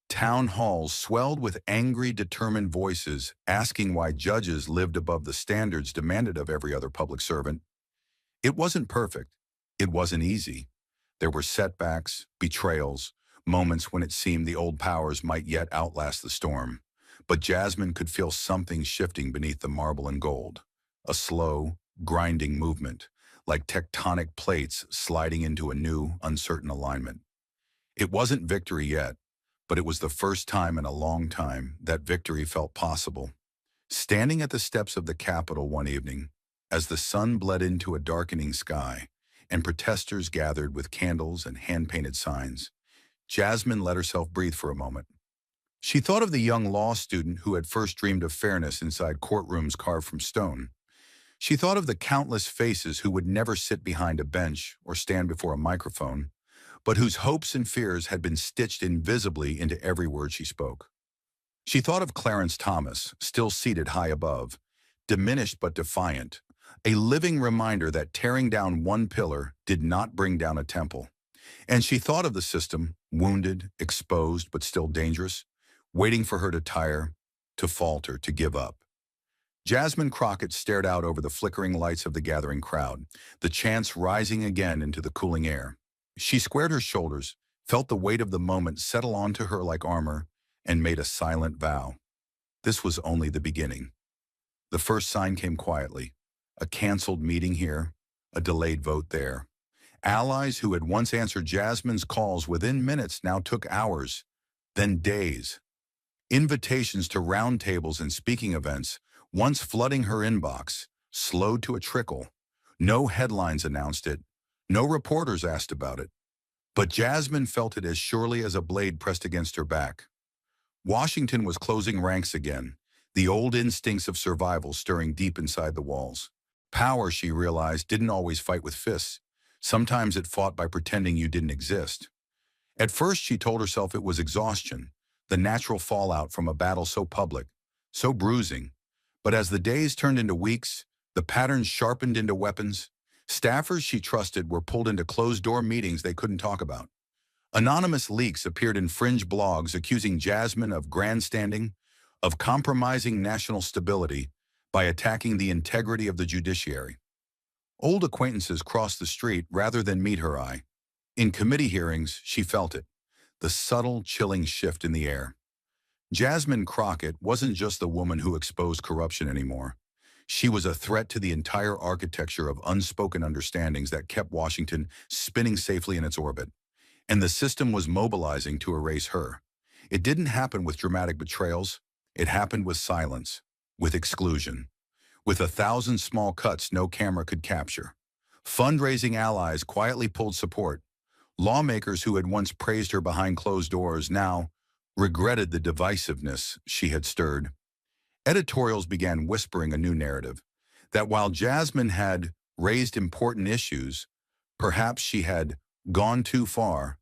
Town halls swelled with angry, determined voices asking why judges lived above the standards demanded of every other public servant. It wasn't perfect. It wasn't easy. There were setbacks, betrayals, moments when it seemed the old powers might yet outlast the storm. But Jasmine could feel something shifting beneath the marble and gold. A slow, grinding movement, like tectonic plates sliding into a new, uncertain alignment. It wasn't victory yet, but it was the first time in a long time that victory felt possible. Standing at the steps of the Capitol one evening, as the sun bled into a darkening sky, and protesters gathered with candles and hand-painted signs, Jasmine let herself breathe for a moment. She thought of the young law student who had first dreamed of fairness inside courtrooms carved from stone. She thought of the countless faces who would never sit behind a bench or stand before a microphone, but whose hopes and fears had been stitched invisibly into every word she spoke. She thought of Clarence Thomas, still seated high above, diminished but defiant, a living reminder that tearing down one pillar did not bring down a temple. And she thought of the system, wounded, exposed, but still dangerous, waiting for her to tire, to falter, to give up. Jasmine Crockett stared out over the flickering lights of the gathering crowd, the chants rising again into the cooling air. She squared her shoulders, felt the weight of the moment settle onto her like armor, and made a silent vow. This was only the beginning. The first sign came quietly. A canceled meeting here, a delayed vote there. Allies who had once answered Jasmine's calls within minutes now took hours, then days. Invitations to roundtables and speaking events, once flooding her inbox, slowed to a trickle. No headlines announced it. No reporters asked about it. But Jasmine felt it as surely as a blade pressed against her back. Washington was closing ranks again, the old instincts of survival stirring deep inside the walls. Power, she realized, didn't always fight with fists. Sometimes it fought by pretending you didn't exist. At first, she told herself it was exhaustion, the natural fallout from a battle so public, so bruising. But as the days turned into weeks, the patterns sharpened into weapons. Staffers she trusted were pulled into closed-door meetings they couldn't talk about. Anonymous leaks appeared in fringe blogs accusing Jasmine of grandstanding, of compromising national stability by attacking the integrity of the judiciary. Old acquaintances crossed the street rather than meet her eye. In committee hearings, she felt it, the subtle, chilling shift in the air. Jasmine Crockett wasn't just the woman who exposed corruption anymore. She was a threat to the entire architecture of unspoken understandings that kept Washington spinning safely in its orbit. And the system was mobilizing to erase her. It didn't happen with dramatic betrayals. It happened with silence, with exclusion, with 1,000 small cuts no camera could capture. Fundraising allies quietly pulled support. Lawmakers who had once praised her behind closed doors now regretted the divisiveness she had stirred. Editorials began whispering a new narrative, that while Jasmine had raised important issues, perhaps she had gone too far,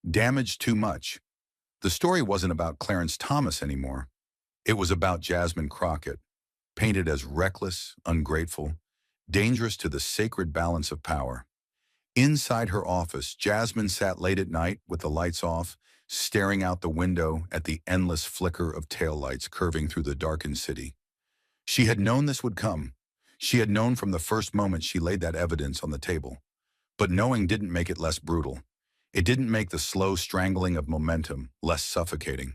damaged too much. The story wasn't about Clarence Thomas anymore. It was about Jasmine Crockett, painted as reckless, ungrateful, dangerous to the sacred balance of power. Inside her office, Jasmine sat late at night with the lights off, staring out the window at the endless flicker of taillights curving through the darkened city. She had known this would come. She had known from the first moment she laid that evidence on the table. But knowing didn't make it less brutal. It didn't make the slow strangling of momentum less suffocating.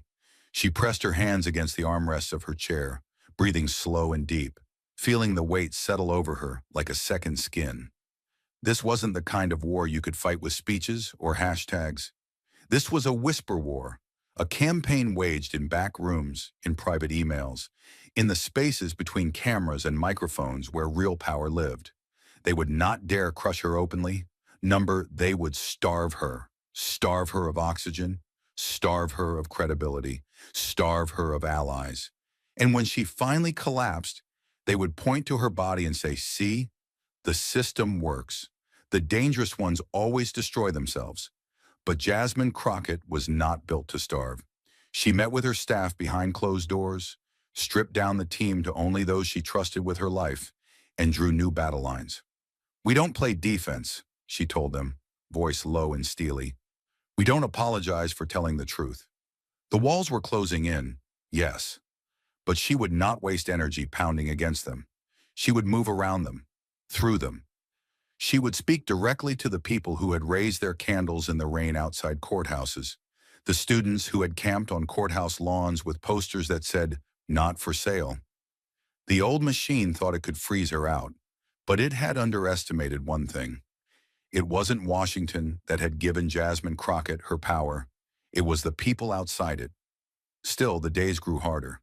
She pressed her hands against the armrests of her chair, breathing slow and deep, feeling the weight settle over her like a second skin. This wasn't the kind of war you could fight with speeches or hashtags. This was a whisper war, a campaign waged in back rooms, in private emails, in the spaces between cameras and microphones where real power lived. They would not dare crush her openly. They would starve her of oxygen, starve her of credibility, starve her of allies. And when she finally collapsed, they would point to her body and say, "See, the system works. The dangerous ones always destroy themselves." But Jasmine Crockett was not built to starve. She met with her staff behind closed doors, stripped down the team to only those she trusted with her life, and drew new battle lines. "We don't play defense," she told them, voice low and steely. "We don't apologize for telling the truth." The walls were closing in, yes, but she would not waste energy pounding against them. She would move around them, through them. She would speak directly to the people who had raised their candles in the rain outside courthouses, the students who had camped on courthouse lawns with posters that said, "Not for sale." The old machine thought it could freeze her out, but it had underestimated one thing. It wasn't Washington that had given Jasmine Crockett her power. It was the people outside it. Still, the days grew harder.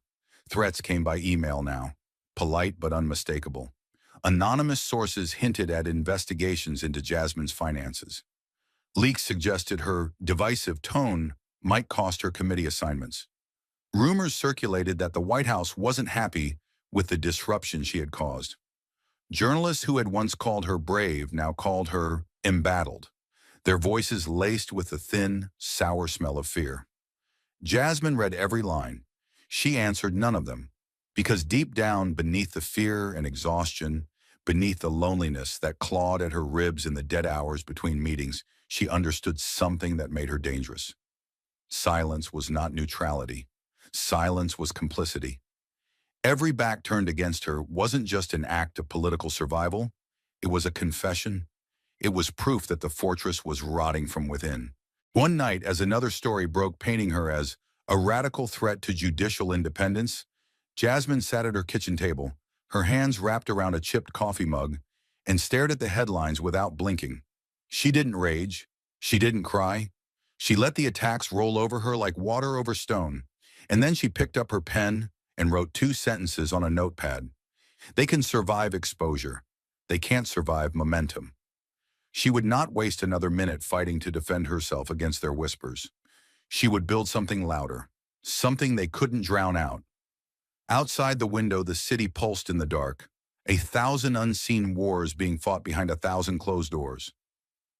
Threats came by email now, polite but unmistakable. Anonymous sources hinted at investigations into Jasmine's finances. Leaks suggested her divisive tone might cost her committee assignments. Rumors circulated that the White House wasn't happy with the disruption she had caused. Journalists who had once called her brave now called her embattled, their voices laced with the thin, sour smell of fear. Jasmine read every line. She answered none of them, because deep down beneath the fear and exhaustion, beneath the loneliness that clawed at her ribs in the dead hours between meetings, she understood something that made her dangerous. Silence was not neutrality. Silence was complicity. Every back turned against her wasn't just an act of political survival. It was a confession. It was proof that the fortress was rotting from within. One night, as another story broke painting her as a radical threat to judicial independence, Jasmine sat at her kitchen table, her hands wrapped around a chipped coffee mug, and stared at the headlines without blinking. She didn't rage. She didn't cry. She let the attacks roll over her like water over stone, and then she picked up her pen and wrote 2 sentences on a notepad. They can survive exposure. They can't survive momentum. She would not waste another minute fighting to defend herself against their whispers. She would build something louder, something they couldn't drown out. Outside the window, the city pulsed in the dark, 1,000 unseen wars being fought behind 1,000 closed doors.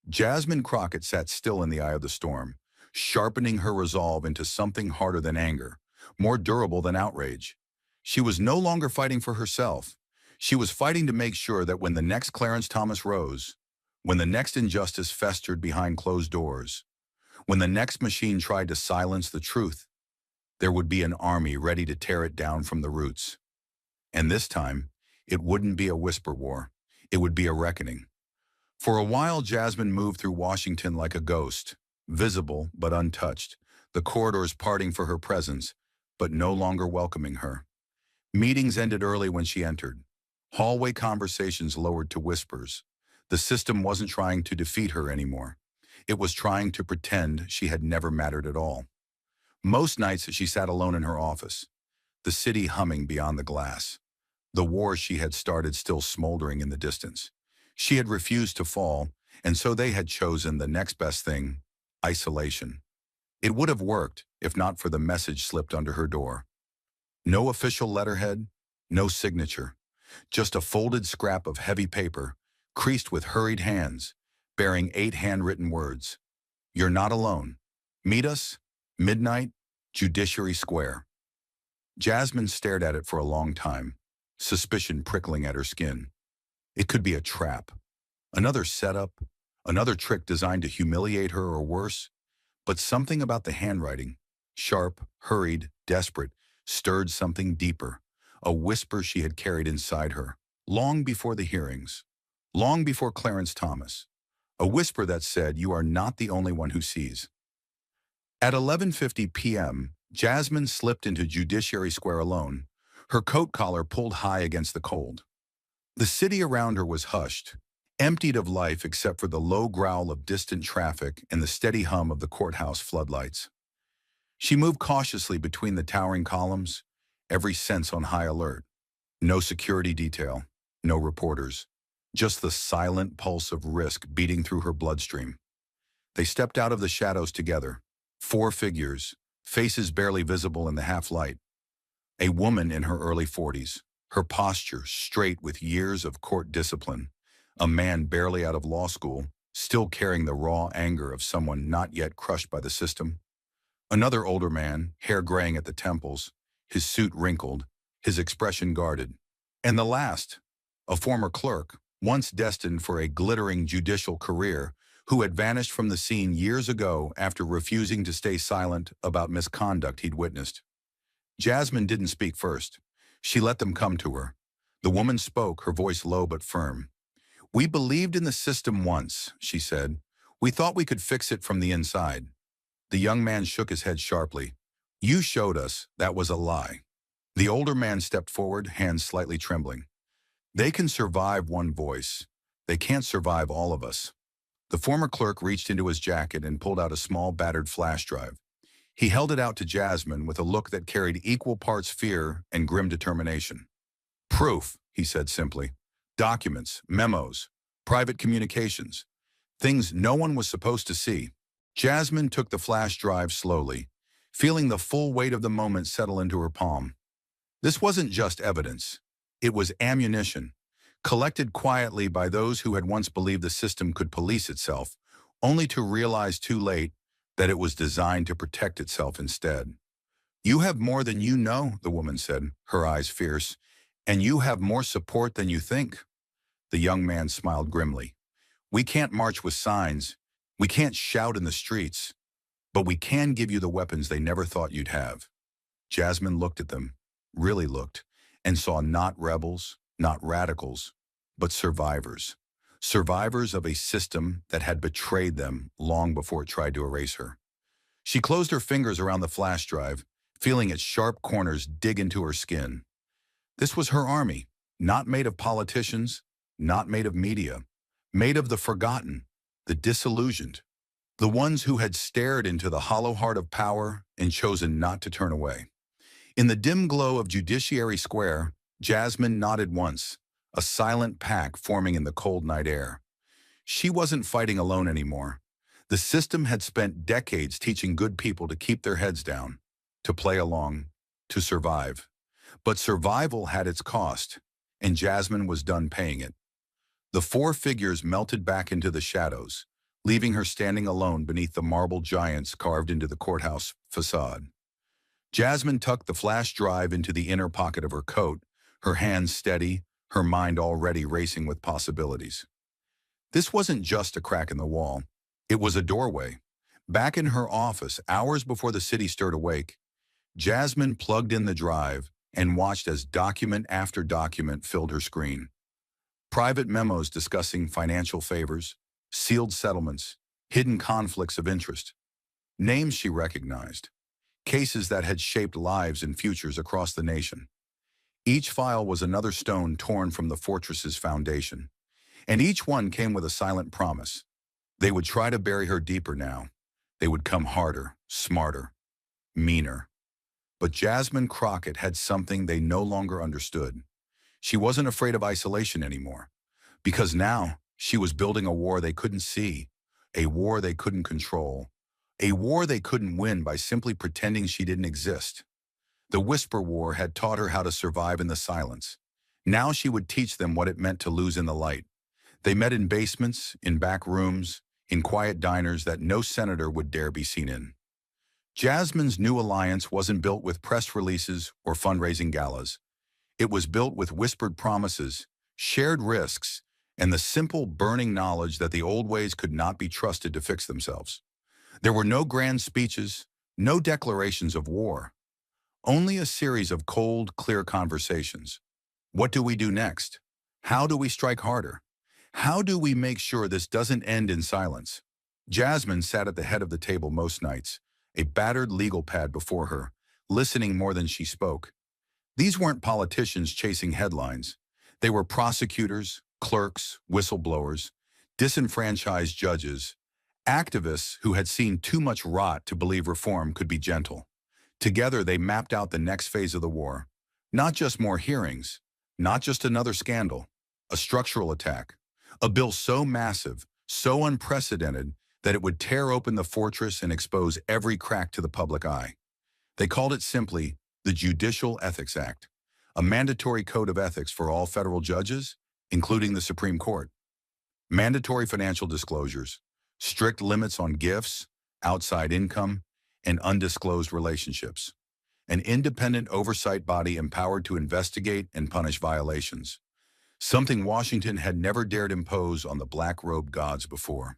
Jasmine Crockett sat still in the eye of the storm, sharpening her resolve into something harder than anger, more durable than outrage. She was no longer fighting for herself. She was fighting to make sure that when the next Clarence Thomas rose, when the next injustice festered behind closed doors, when the next machine tried to silence the truth, there would be an army ready to tear it down from the roots. And this time, it wouldn't be a whisper war. It would be a reckoning. For a while, Jasmine moved through Washington like a ghost, visible but untouched, the corridors parting for her presence, but no longer welcoming her. Meetings ended early when she entered. Hallway conversations lowered to whispers. The system wasn't trying to defeat her anymore. It was trying to pretend she had never mattered at all. Most nights she sat alone in her office, the city humming beyond the glass, the war she had started still smoldering in the distance. She had refused to fall, and so they had chosen the next best thing, isolation. It would have worked if not for the message slipped under her door. No official letterhead, no signature, just a folded scrap of heavy paper, creased with hurried hands, bearing 8 handwritten words. "You're not alone. Meet us, midnight, Judiciary Square." Jasmine stared at it for a long time, suspicion prickling at her skin. It could be a trap, another setup, another trick designed to humiliate her or worse. But something about the handwriting, sharp, hurried, desperate, stirred something deeper, a whisper she had carried inside her, long before the hearings, long before Clarence Thomas, a whisper that said, "You are not the only one who sees." At 11:50 p.m., Jasmine slipped into Judiciary Square alone, her coat collar pulled high against the cold. The city around her was hushed, emptied of life except for the low growl of distant traffic and the steady hum of the courthouse floodlights. She moved cautiously between the towering columns, every sense on high alert. No security detail, no reporters, just the silent pulse of risk beating through her bloodstream. They stepped out of the shadows together, four figures, faces barely visible in the half-light. A woman in her early 40s, her posture straight with years of court discipline. A man barely out of law school, still carrying the raw anger of someone not yet crushed by the system. Another older man, hair graying at the temples, his suit wrinkled, his expression guarded. And the last, a former clerk, once destined for a glittering judicial career, who had vanished from the scene years ago after refusing to stay silent about misconduct he'd witnessed. Jasmine didn't speak first. She let them come to her. The woman spoke, her voice low but firm. "We believed in the system once," she said. "We thought we could fix it from the inside." The young man shook his head sharply. "You showed us that was a lie." The older man stepped forward, hands slightly trembling. "They can survive one voice. They can't survive all of us." The former clerk reached into his jacket and pulled out a small battered flash drive. He held it out to Jasmine with a look that carried equal parts fear and grim determination. "Proof," he said simply. "Documents, memos, private communications. Things no one was supposed to see." Jasmine took the flash drive slowly, feeling the full weight of the moment settle into her palm. This wasn't just evidence. It was ammunition, collected quietly by those who had once believed the system could police itself, only to realize too late that it was designed to protect itself instead. "You have more than you know," the woman said, her eyes fierce, "and you have more support than you think." The young man smiled grimly. "We can't march with signs. We can't shout in the streets. But we can give you the weapons they never thought you'd have." Jasmine looked at them, really looked, and saw not rebels, not radicals, but survivors. Survivors of a system that had betrayed them long before it tried to erase her. She closed her fingers around the flash drive, feeling its sharp corners dig into her skin. This was her army, not made of politicians, not made of media, made of the forgotten, the disillusioned, the ones who had stared into the hollow heart of power and chosen not to turn away. In the dim glow of Judiciary Square, Jasmine nodded once, a silent pack forming in the cold night air. She wasn't fighting alone anymore. The system had spent decades teaching good people to keep their heads down, to play along, to survive. But survival had its cost, and Jasmine was done paying it. The four figures melted back into the shadows, leaving her standing alone beneath the marble giants carved into the courthouse facade. Jasmine tucked the flash drive into the inner pocket of her coat, her hands steady, her mind already racing with possibilities. This wasn't just a crack in the wall. It was a doorway. Back in her office, hours before the city stirred awake, Jasmine plugged in the drive and watched as document after document filled her screen. Private memos discussing financial favors, sealed settlements, hidden conflicts of interest. Names she recognized. Cases that had shaped lives and futures across the nation. Each file was another stone torn from the fortress's foundation. And each one came with a silent promise. They would try to bury her deeper now. They would come harder, smarter, meaner. But Jasmine Crockett had something they no longer understood. She wasn't afraid of isolation anymore. Because now, she was building a war they couldn't see, a war they couldn't control, a war they couldn't win by simply pretending she didn't exist. The Whisper War had taught her how to survive in the silence. Now she would teach them what it meant to lose in the light. They met in basements, in back rooms, in quiet diners that no senator would dare be seen in. Jasmine's new alliance wasn't built with press releases or fundraising galas. It was built with whispered promises, shared risks, and the simple, burning knowledge that the old ways could not be trusted to fix themselves. There were no grand speeches, no declarations of war, only a series of cold, clear conversations. What do we do next? How do we strike harder? How do we make sure this doesn't end in silence? Jasmine sat at the head of the table most nights, a battered legal pad before her, listening more than she spoke. These weren't politicians chasing headlines. They were prosecutors, clerks, whistleblowers, disenfranchised judges, activists who had seen too much rot to believe reform could be gentle. Together, they mapped out the next phase of the war. Not just more hearings, not just another scandal, a structural attack, a bill so massive, so unprecedented, that it would tear open the fortress and expose every crack to the public eye. They called it simply the Judicial Ethics Act, a mandatory code of ethics for all federal judges, including the Supreme Court. Mandatory financial disclosures, strict limits on gifts, outside income, and undisclosed relationships. An independent oversight body empowered to investigate and punish violations, something Washington had never dared impose on the black-robed gods before.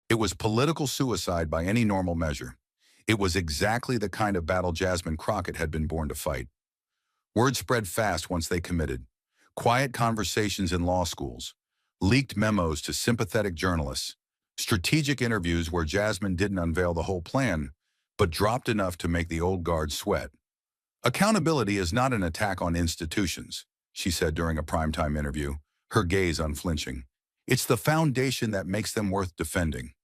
It was political suicide by any normal measure. It was exactly the kind of battle Jasmine Crockett had been born to fight. Word spread fast once they committed. Quiet conversations in law schools, leaked memos to sympathetic journalists, strategic interviews where Jasmine didn't unveil the whole plan, but dropped enough to make the old guard sweat. Accountability is not an attack on institutions, she said during a primetime interview, her gaze unflinching. It's the foundation that makes them worth defending.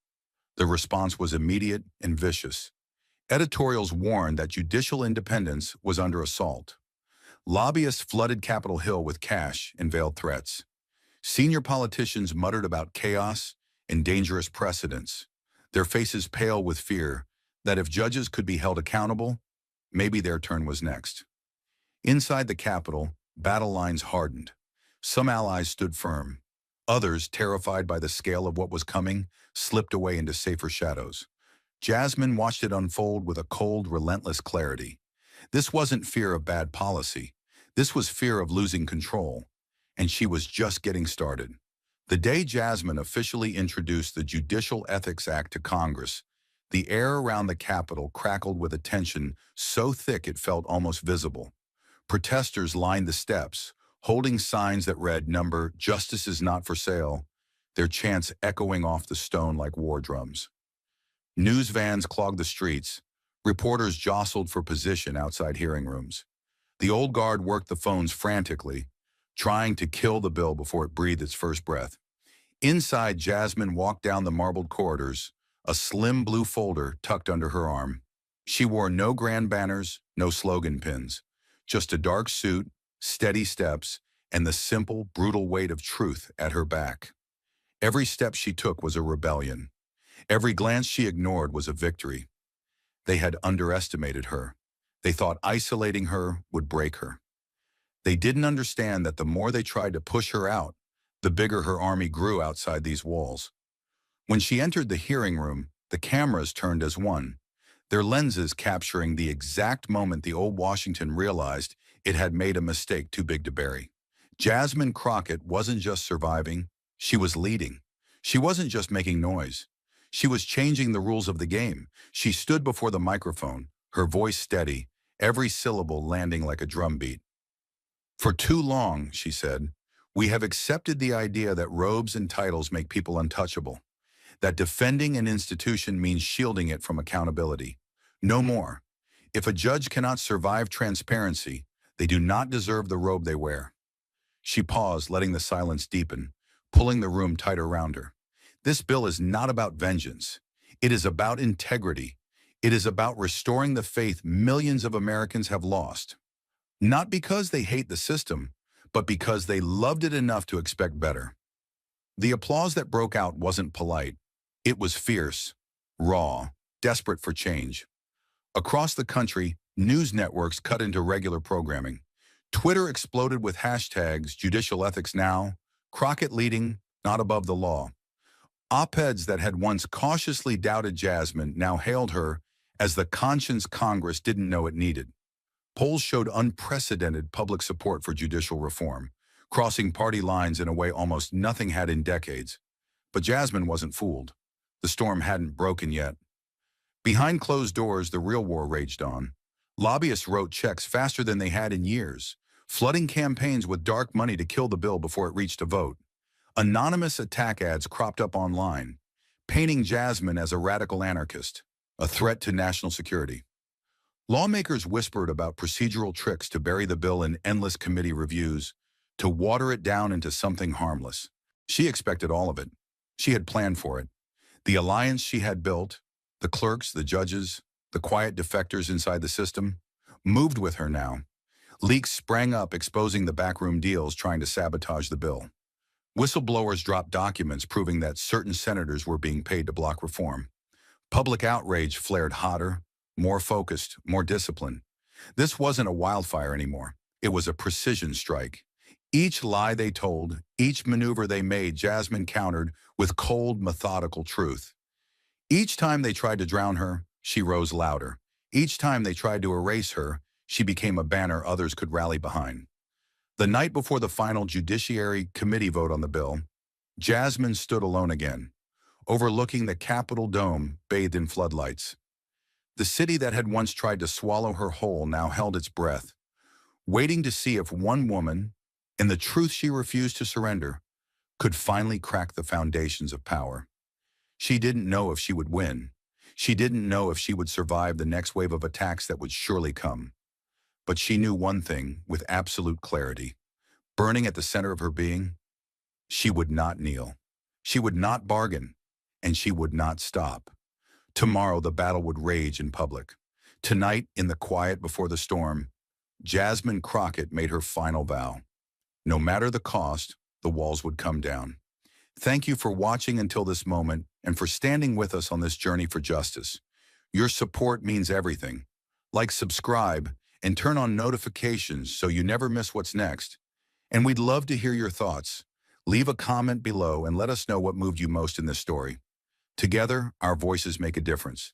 The response was immediate and vicious. Editorials warned that judicial independence was under assault. Lobbyists flooded Capitol Hill with cash and veiled threats. Senior politicians muttered about chaos and dangerous precedents, their faces pale with fear that if judges could be held accountable, maybe their turn was next. Inside the Capitol, battle lines hardened. Some allies stood firm. Others, terrified by the scale of what was coming, slipped away into safer shadows. Jasmine watched it unfold with a cold, relentless clarity. This wasn't fear of bad policy. This was fear of losing control. And she was just getting started. The day Jasmine officially introduced the Judicial Ethics Act to Congress, the air around the Capitol crackled with a tension so thick it felt almost visible. Protesters lined the steps, holding signs that read number "Justice is not for sale," their chants echoing off the stone like war drums. News vans clogged the streets. Reporters jostled for position outside hearing rooms. The old guard worked the phones frantically, trying to kill the bill before it breathed its first breath. Inside, Jasmine walked down the marbled corridors, a slim blue folder tucked under her arm. She wore no grand banners, no slogan pins, just a dark suit, steady steps, and the simple, brutal weight of truth at her back. Every step she took was a rebellion. Every glance she ignored was a victory. They had underestimated her. They thought isolating her would break her. They didn't understand that the more they tried to push her out, the bigger her army grew outside these walls. When she entered the hearing room, the cameras turned as one, their lenses capturing the exact moment the old Washington realized it had made a mistake too big to bury. Jasmine Crockett wasn't just surviving, she was leading. She wasn't just making noise. She was changing the rules of the game. She stood before the microphone, her voice steady, every syllable landing like a drumbeat. "For too long," she said, "we have accepted the idea that robes and titles make people untouchable, that defending an institution means shielding it from accountability. No more. If a judge cannot survive transparency, they do not deserve the robe they wear." She paused, letting the silence deepen, pulling the room tighter around her. This bill is not about vengeance. It is about integrity. It is about restoring the faith millions of Americans have lost. Not because they hate the system, but because they loved it enough to expect better. The applause that broke out wasn't polite. It was fierce, raw, desperate for change. Across the country, news networks cut into regular programming. Twitter exploded with hashtags Judicial Ethics Now, Crockett leading, not above the law. Op-eds that had once cautiously doubted Jasmine now hailed her as the conscience Congress didn't know it needed. Polls showed unprecedented public support for judicial reform, crossing party lines in a way almost nothing had in decades. But Jasmine wasn't fooled. The storm hadn't broken yet. Behind closed doors, the real war raged on. Lobbyists wrote checks faster than they had in years, flooding campaigns with dark money to kill the bill before it reached a vote. Anonymous attack ads cropped up online, painting Jasmine as a radical anarchist, a threat to national security. Lawmakers whispered about procedural tricks to bury the bill in endless committee reviews, to water it down into something harmless. She expected all of it. She had planned for it. The alliance she had built, the clerks, the judges, the quiet defectors inside the system, moved with her now. Leaks sprang up exposing the backroom deals trying to sabotage the bill. Whistleblowers dropped documents proving that certain senators were being paid to block reform. Public outrage flared hotter, more focused, more disciplined. This wasn't a wildfire anymore. It was a precision strike. Each lie they told, each maneuver they made, Jasmine countered with cold, methodical truth. Each time they tried to drown her, she rose louder. Each time they tried to erase her, she became a banner others could rally behind. The night before the final Judiciary Committee vote on the bill, Jasmine stood alone again, overlooking the Capitol dome bathed in floodlights. The city that had once tried to swallow her whole now held its breath, waiting to see if one woman, in the truth she refused to surrender, could finally crack the foundations of power. She didn't know if she would win. She didn't know if she would survive the next wave of attacks that would surely come. But she knew one thing with absolute clarity. Burning at the center of her being, she would not kneel. She would not bargain, and she would not stop. Tomorrow the battle would rage in public. Tonight, in the quiet before the storm, Jasmine Crockett made her final vow. No matter the cost, the walls would come down. Thank you for watching until this moment and for standing with us on this journey for justice. Your support means everything. Like, subscribe, and turn on notifications so you never miss what's next. And we'd love to hear your thoughts. Leave a comment below and let us know what moved you most in this story. Together, our voices make a difference.